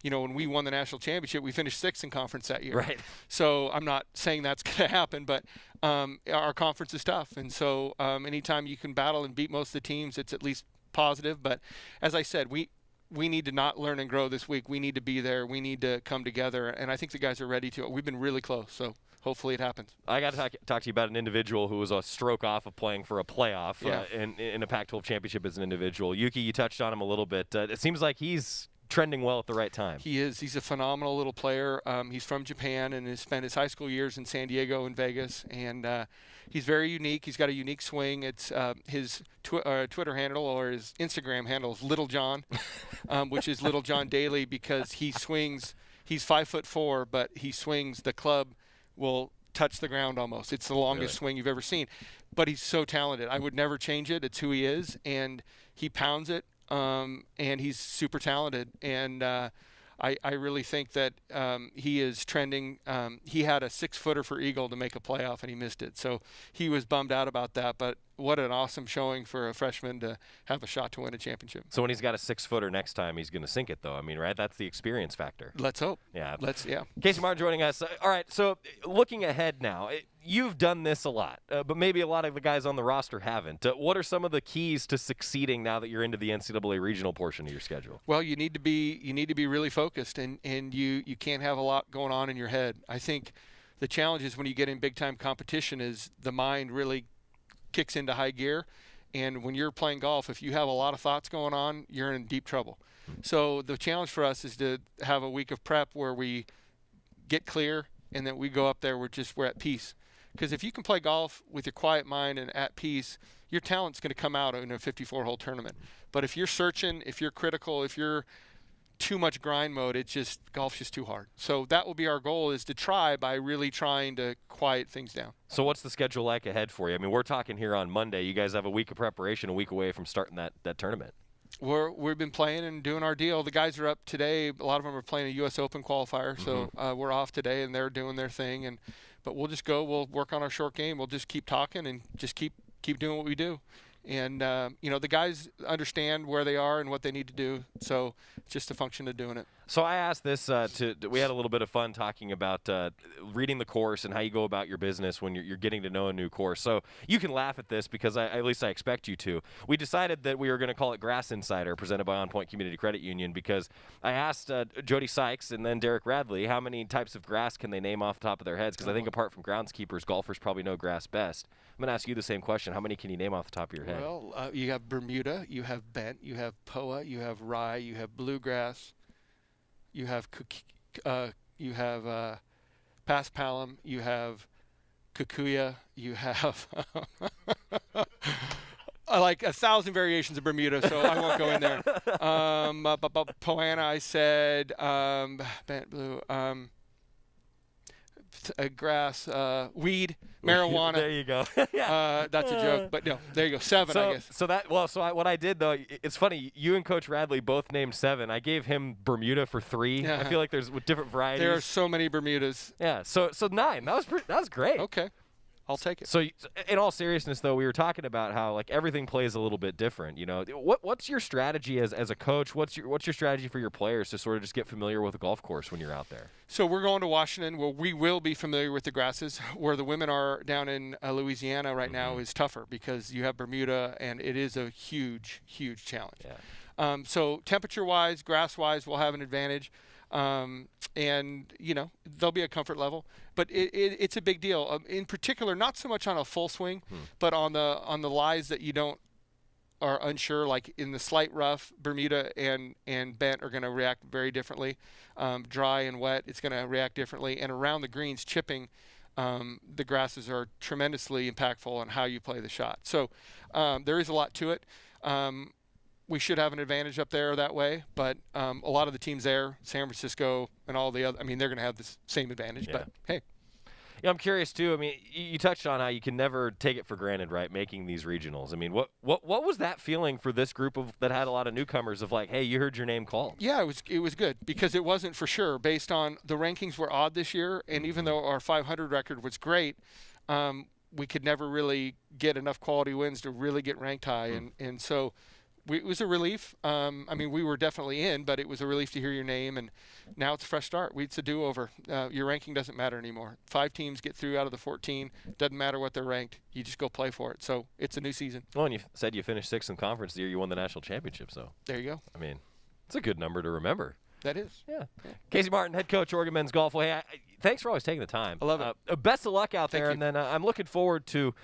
Speaker 23: you know, when we won the national championship, we finished 6th in conference that year.
Speaker 4: Right.
Speaker 23: So I'm not saying that's going to happen, but our conference is tough, and so anytime you can battle and beat most of the teams, it's at least positive. But as I said, we need to not learn and grow this week. We need to be there. We need to come together, and I think the guys are ready to. We've been really close, so hopefully it happens.
Speaker 4: I got to talk to you about an individual who was a stroke off of playing for a playoff in a Pac-12 championship as an individual. Yuki, you touched on him a little bit. It seems like he's trending well at the right time.
Speaker 23: He is. He's a phenomenal little player. He's from Japan and has spent his high school years in San Diego and Vegas. And he's very unique. He's got a unique swing. It's his Twitter handle or his Instagram handle is Little John, which is Little John Daly, because he swings. He's 5'4", but he swings the club will touch the ground almost. It's the longest swing you've ever seen. But he's so talented. I would never change it. It's who he is, and he pounds it, and he's super talented. And I really think that he is trending. He had a 6-footer for Eagle to make a playoff, and he missed it. So he was bummed out about that, but what an awesome showing for a freshman to have a shot to win a championship.
Speaker 4: So when he's got a 6-footer next time, he's going to sink it, though. I mean, right? That's the experience factor.
Speaker 23: Let's hope.
Speaker 4: Yeah.
Speaker 23: Yeah.
Speaker 4: Casey Martin joining us. All right, so looking ahead now, you've done this a lot, but maybe a lot of the guys on the roster haven't. What are some of the keys to succeeding now that you're into the NCAA regional portion of your schedule?
Speaker 23: Well, you need to be really focused, and you can't have a lot going on in your head. I think the challenge is when you get in big-time competition is the mind really kicks into high gear, and when you're playing golf, if you have a lot of thoughts going on, you're in deep trouble. So the challenge for us is to have a week of prep where we get clear, and then we go up there, we're at peace. Because if you can play golf with your quiet mind and at peace, your talent's going to come out in a 54-hole tournament. But if you're searching, if you're critical, if you're too much grind mode, golf's just too hard. So that will be our goal, is to try by really trying to quiet things down.
Speaker 4: So what's the schedule like ahead for you? I mean, we're talking here on Monday. You guys have a week of preparation, a week away from starting that tournament.
Speaker 23: We've been playing and doing our deal. The guys are up today. A lot of them are playing a U.S. Open qualifier, so we're off today, and they're doing their thing. But we'll just go. We'll work on our short game. We'll just keep talking and just keep doing what we do. And, the guys understand where they are and what they need to do. So it's just a function of doing it.
Speaker 4: So I asked this we had a little bit of fun talking about reading the course and how you go about your business when you're getting to know a new course. So you can laugh at this because at least I expect you to. We decided that we were going to call it Grass Insider, presented by On Point Community Credit Union, because I asked Jody Sykes and then Derek Radley how many types of grass can they name off the top of their heads, because I think apart from groundskeepers, golfers probably know grass best. I'm going to ask you the same question. How many can you name off the top of your head?
Speaker 23: Well, you have Bermuda, you have bent, you have POA, you have rye, you have bluegrass, you have paspalum, you have kikuya, you have like 1,000 variations of Bermuda, so I won't go in there. Poana, I said, bent, blue, grass, weed, marijuana.
Speaker 4: There you go.
Speaker 23: That's a joke, but no, there you go. 7, I guess.
Speaker 4: What I did though, it's funny. You and Coach Radley both named 7. I gave him Bermuda for 3.
Speaker 23: Yeah.
Speaker 4: I feel like there's with different varieties.
Speaker 23: There are so many Bermudas.
Speaker 4: Yeah. So 9. That was great.
Speaker 23: Okay. I'll take it.
Speaker 4: So, in all seriousness, though, we were talking about how like everything plays a little bit different. You know, what's your strategy as a coach? What's your strategy for your players to sort of just get familiar with a golf course when you're out there?
Speaker 23: So we're going to Washington, where we will be familiar with the grasses. Where the women are down in Louisiana right now is tougher because you have Bermuda, and it is a huge, huge challenge.
Speaker 4: Yeah.
Speaker 23: So temperature-wise, grass-wise, we'll have an advantage. And there'll be a comfort level, but it's a big deal. In particular, not so much on a full swing, but on the lies that you don't are unsure, like in the slight rough, Bermuda and bent are going to react very differently. Dry and wet, it's going to react differently. And around the greens, chipping, the grasses are tremendously impactful on how you play the shot. So there is a lot to it. We should have an advantage up there that way, but a lot of the teams there, San Francisco and all the other, I mean, they're going to have the same advantage, but hey.
Speaker 4: Yeah, I'm curious too. I mean, you touched on how you can never take it for granted, right? Making these regionals. I mean, what was that feeling for this group that had a lot of newcomers of like, hey, you heard your name called?
Speaker 23: Yeah, it was good because it wasn't for sure based on the rankings were odd this year, and even though our 500 record was great, we could never really get enough quality wins to really get ranked high, and so. It was a relief. I mean, we were definitely in, but it was a relief to hear your name, and now it's a fresh start. It's a do-over. Your ranking doesn't matter anymore. 5 teams get through out of the 14. Doesn't matter what they're ranked. You just go play for it. So it's a new season.
Speaker 4: Well, and you said you finished 6th in conference the year you won the national championship. So
Speaker 23: there you go.
Speaker 4: I mean, it's a good number to remember.
Speaker 23: That is.
Speaker 4: Yeah. Casey Martin, head coach, Oregon men's golf. Well, hey, thanks for always taking the time.
Speaker 23: I love it.
Speaker 4: Best of luck out there, and then I'm looking forward to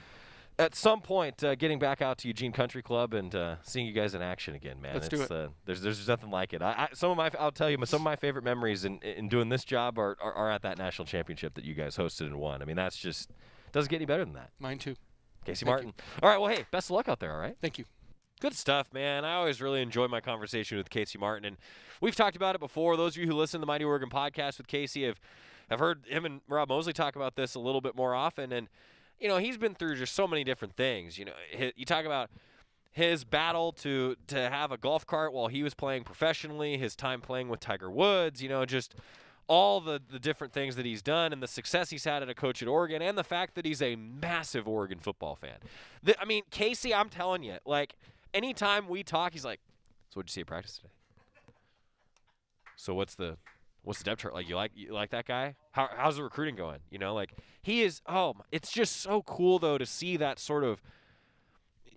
Speaker 4: at some point getting back out to Eugene Country Club and seeing you guys in action again, man.
Speaker 23: Let's do it.
Speaker 4: There's nothing like it. I'll tell you, some of my favorite memories in doing this job are at that national championship that you guys hosted and won. I mean, that's just doesn't get any better than that.
Speaker 23: Mine too.
Speaker 4: Casey Martin. All right, well, hey, best of luck out there, all right?
Speaker 23: Thank you.
Speaker 4: Good stuff, man. I always really enjoy my conversation with Casey Martin, and we've talked about it before. Those of you who listen to the Mighty Oregon podcast with Casey have heard him and Rob Moseley talk about this a little bit more often, and you know, he's been through just so many different things. You know, you talk about his battle to have a golf cart while he was playing professionally, his time playing with Tiger Woods, you know, just all the different things that he's done and the success he's had as a coach at Oregon and the fact that he's a massive Oregon football fan. I mean, Casey, I'm telling you, like, anytime we talk, he's like, so what'd you see at practice today? So what's the depth chart like? You like that guy? How's the recruiting going? You know, like he is. Oh, it's just so cool though to see that sort of.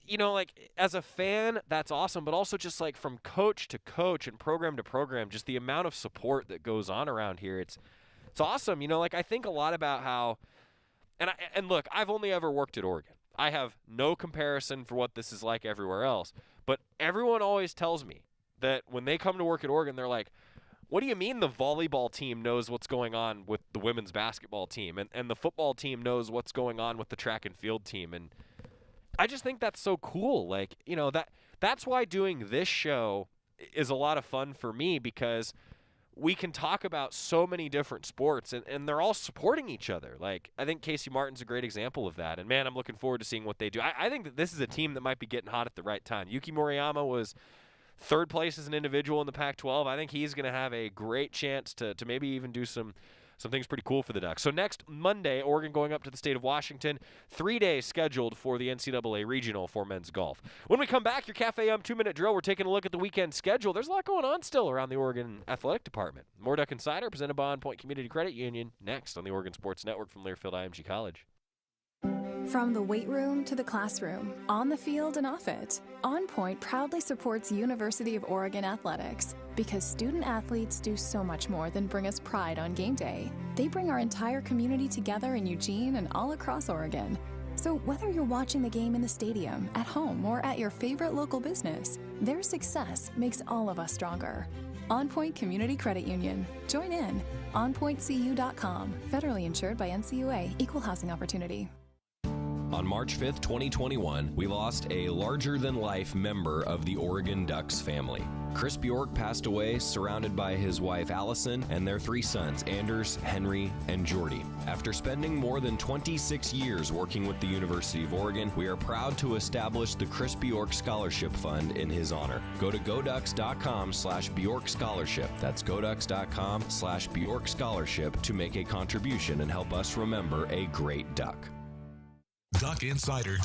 Speaker 4: You know, like as a fan, that's awesome, but also just like from coach to coach and program to program, just the amount of support that goes on around here. It's awesome. You know, like I think a lot about how, and look, I've only ever worked at Oregon. I have no comparison for what this is like everywhere else, but everyone always tells me that when they come to work at Oregon, they're like, what do you mean the volleyball team knows what's going on with the women's basketball team and the football team knows what's going on with the track and field team? And I just think that's so cool. Like, you know, that's why doing this show is a lot of fun for me because we can talk about so many different sports and they're all supporting each other. Like, I think Casey Martin's a great example of that. And, man, I'm looking forward to seeing what they do. I think that this is a team that might be getting hot at the right time. Yuki Moriyama was third place as an individual in the Pac-12. I think he's going to have a great chance to maybe even do some things pretty cool for the Ducks. So next Monday, Oregon going up to the state of Washington. 3 days scheduled for the NCAA Regional for men's golf. When we come back, your Cafe 2-minute drill, we're taking a look at the weekend schedule. There's a lot going on still around the Oregon Athletic Department. More Duck Insider presented by On Point Community Credit Union next on the Oregon Sports Network from Learfield IMG College.
Speaker 13: From the weight room to the classroom, on the field and off it, On Point proudly supports University of Oregon athletics because student athletes do so much more than bring us pride on game day. They bring our entire community together in Eugene and all across Oregon. So whether you're watching the game in the stadium, at home, or at your favorite local business, their success makes all of us stronger. On Point Community Credit Union. Join in. OnPointCU.com. Federally insured by NCUA. Equal housing opportunity.
Speaker 2: On March 5th, 2021, we lost a larger-than-life member of the Oregon Ducks family. Chris Bjork passed away surrounded by his wife Allison and their 3 sons, Anders, Henry, and Jordy. After spending more than 26 years working with the University of Oregon, we are proud to establish the Chris Bjork Scholarship Fund in his honor. Go to goducks.com/Bjork Scholarship. That's goducks.com/Bjork Scholarship to make a contribution and help us remember a great Duck.
Speaker 5: Duck Insider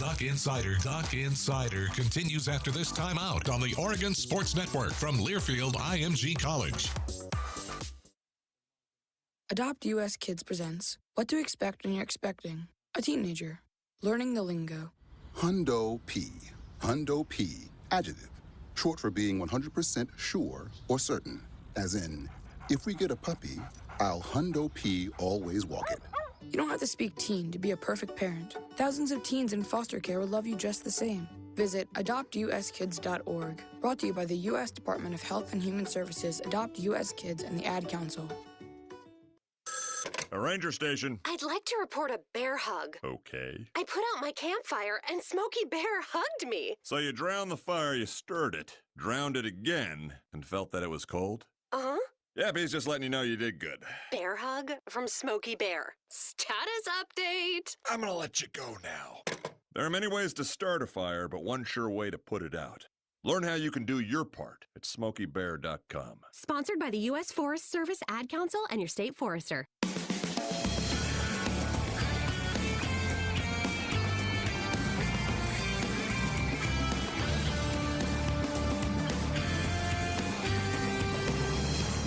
Speaker 5: continues after this timeout on the Oregon Sports Network from Learfield IMG College.
Speaker 7: Adopt US Kids presents What to Expect When You're Expecting a Teenager. Learning the lingo.
Speaker 8: Hundo P. Hundo P. Adjective. Short for being 100% sure or certain. As in, if we get a puppy, I'll Hundo P always walk it.
Speaker 7: You don't have to speak teen to be a perfect parent. Thousands of teens in foster care will love you just the same. Visit adoptuskids.org. Brought to you by the U.S. Department of Health and Human Services, Adopt U.S. Kids, and the Ad Council.
Speaker 3: A ranger station.
Speaker 9: I'd like to report a bear hug.
Speaker 3: Okay.
Speaker 9: I put out my campfire and Smokey Bear hugged me.
Speaker 3: So you drowned the fire, you stirred it, drowned it again, and felt that it was cold?
Speaker 9: Uh-huh.
Speaker 3: Yep, he's just letting you know you did good.
Speaker 9: Bear hug from Smokey Bear. Status update.
Speaker 3: I'm gonna let you go now. There are many ways to start a fire, but one sure way to put it out. Learn how you can do your part at SmokeyBear.com.
Speaker 10: Sponsored by the U.S. Forest Service, Ad Council, and your state forester.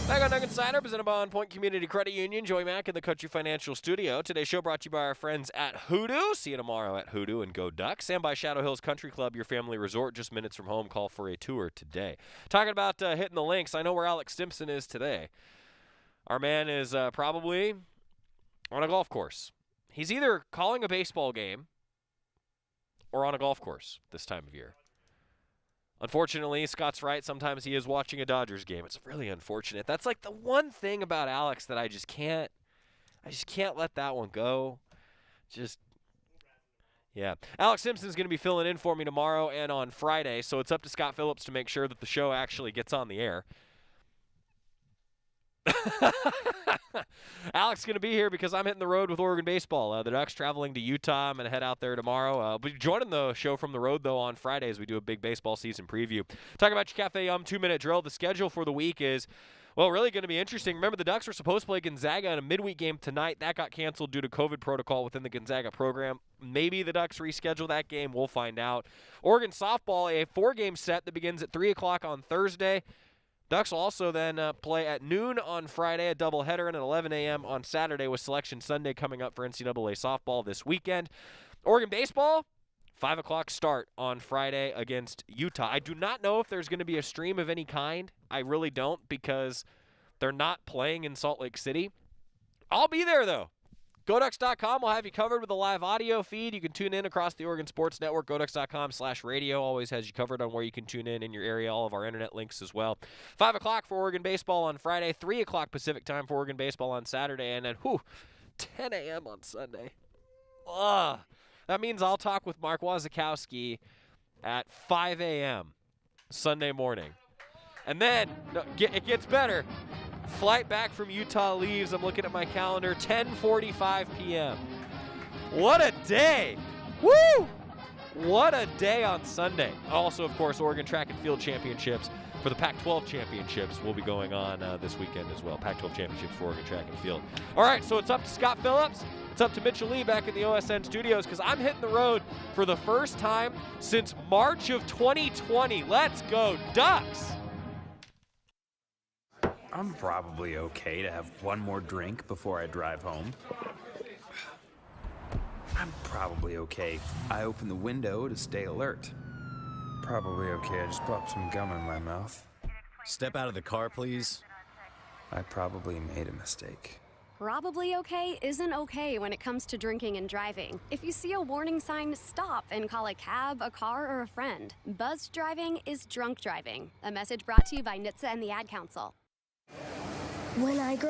Speaker 4: Back on Duck Insider, presented by On Point Community Credit Union. Joey Mack in the Country Financial Studio. Today's show brought to you by our friends at Hoodoo. See you tomorrow at Hoodoo and go Ducks. And by Shadow Hills Country Club, your family resort just minutes from home. Call for a tour today. Talking about hitting the links, I know where Alex Simpson is today. Our man is probably on a golf course. He's either calling a baseball game or on a golf course this time of year. Unfortunately, Scott's right. Sometimes he is watching a Dodgers game. It's really unfortunate. That's like the one thing about Alex that I just can't let that one go. Yeah. Alex Simpson's going to be filling in for me tomorrow and on Friday, so it's up to Scott Phillips to make sure that the show actually gets on the air. Alex is going to be here because I'm hitting the road with Oregon baseball. The Ducks traveling to Utah. I'm going to head out there tomorrow. I'll be joining the show from the road, though, on Friday as we do a big baseball season preview. Talking about your Cafe Yum 2-minute drill, the schedule for the week is, well, really going to be interesting. Remember, the Ducks were supposed to play Gonzaga in a midweek game tonight. That got canceled due to COVID protocol within the Gonzaga program. Maybe the Ducks reschedule that game. We'll find out. Oregon softball, a 4-game set that begins at 3 o'clock on Thursday. Ducks will also then play at noon on Friday, a doubleheader, and at 11 a.m. on Saturday with Selection Sunday coming up for NCAA softball this weekend. Oregon baseball, 5 o'clock start on Friday against Utah. I do not know if there's going to be a stream of any kind. I really don't, because they're not playing in Salt Lake City. I'll be there, though. GoDucks.com will have you covered with a live audio feed. You can tune in across the Oregon Sports Network. GoDucks.com/radio always has you covered on where you can tune in your area. All of our internet links as well. 5 o'clock for Oregon baseball on Friday. 3 o'clock Pacific time for Oregon baseball on Saturday. And then, 10 a.m. on Sunday. That means I'll talk with Mark Wazakowski at 5 a.m. Sunday morning. And then, it gets better. Flight back from Utah leaves, I'm looking at my calendar, 10:45 p.m. What a day! Woo! What a day on Sunday. Also, of course, Oregon Track and Field Championships for the Pac-12 Championships will be going on this weekend as well. Pac-12 Championships for Oregon Track and Field. All right, so it's up to Scott Phillips. It's up to Mitchell Lee back in the OSN studios because I'm hitting the road for the first time since March of 2020. Let's go, Ducks!
Speaker 24: I'm probably okay to have one more drink before I drive home. I'm probably okay. I open the window to stay alert. Probably okay. I just popped some gum in my mouth.
Speaker 25: Step out of the car, please.
Speaker 24: I probably made a mistake.
Speaker 26: Probably okay isn't okay when it comes to drinking and driving. If you see a warning sign, stop and call a cab, a car, or a friend. Buzzed driving is drunk driving. A message brought to you by NHTSA and the Ad Council.
Speaker 1: When I grow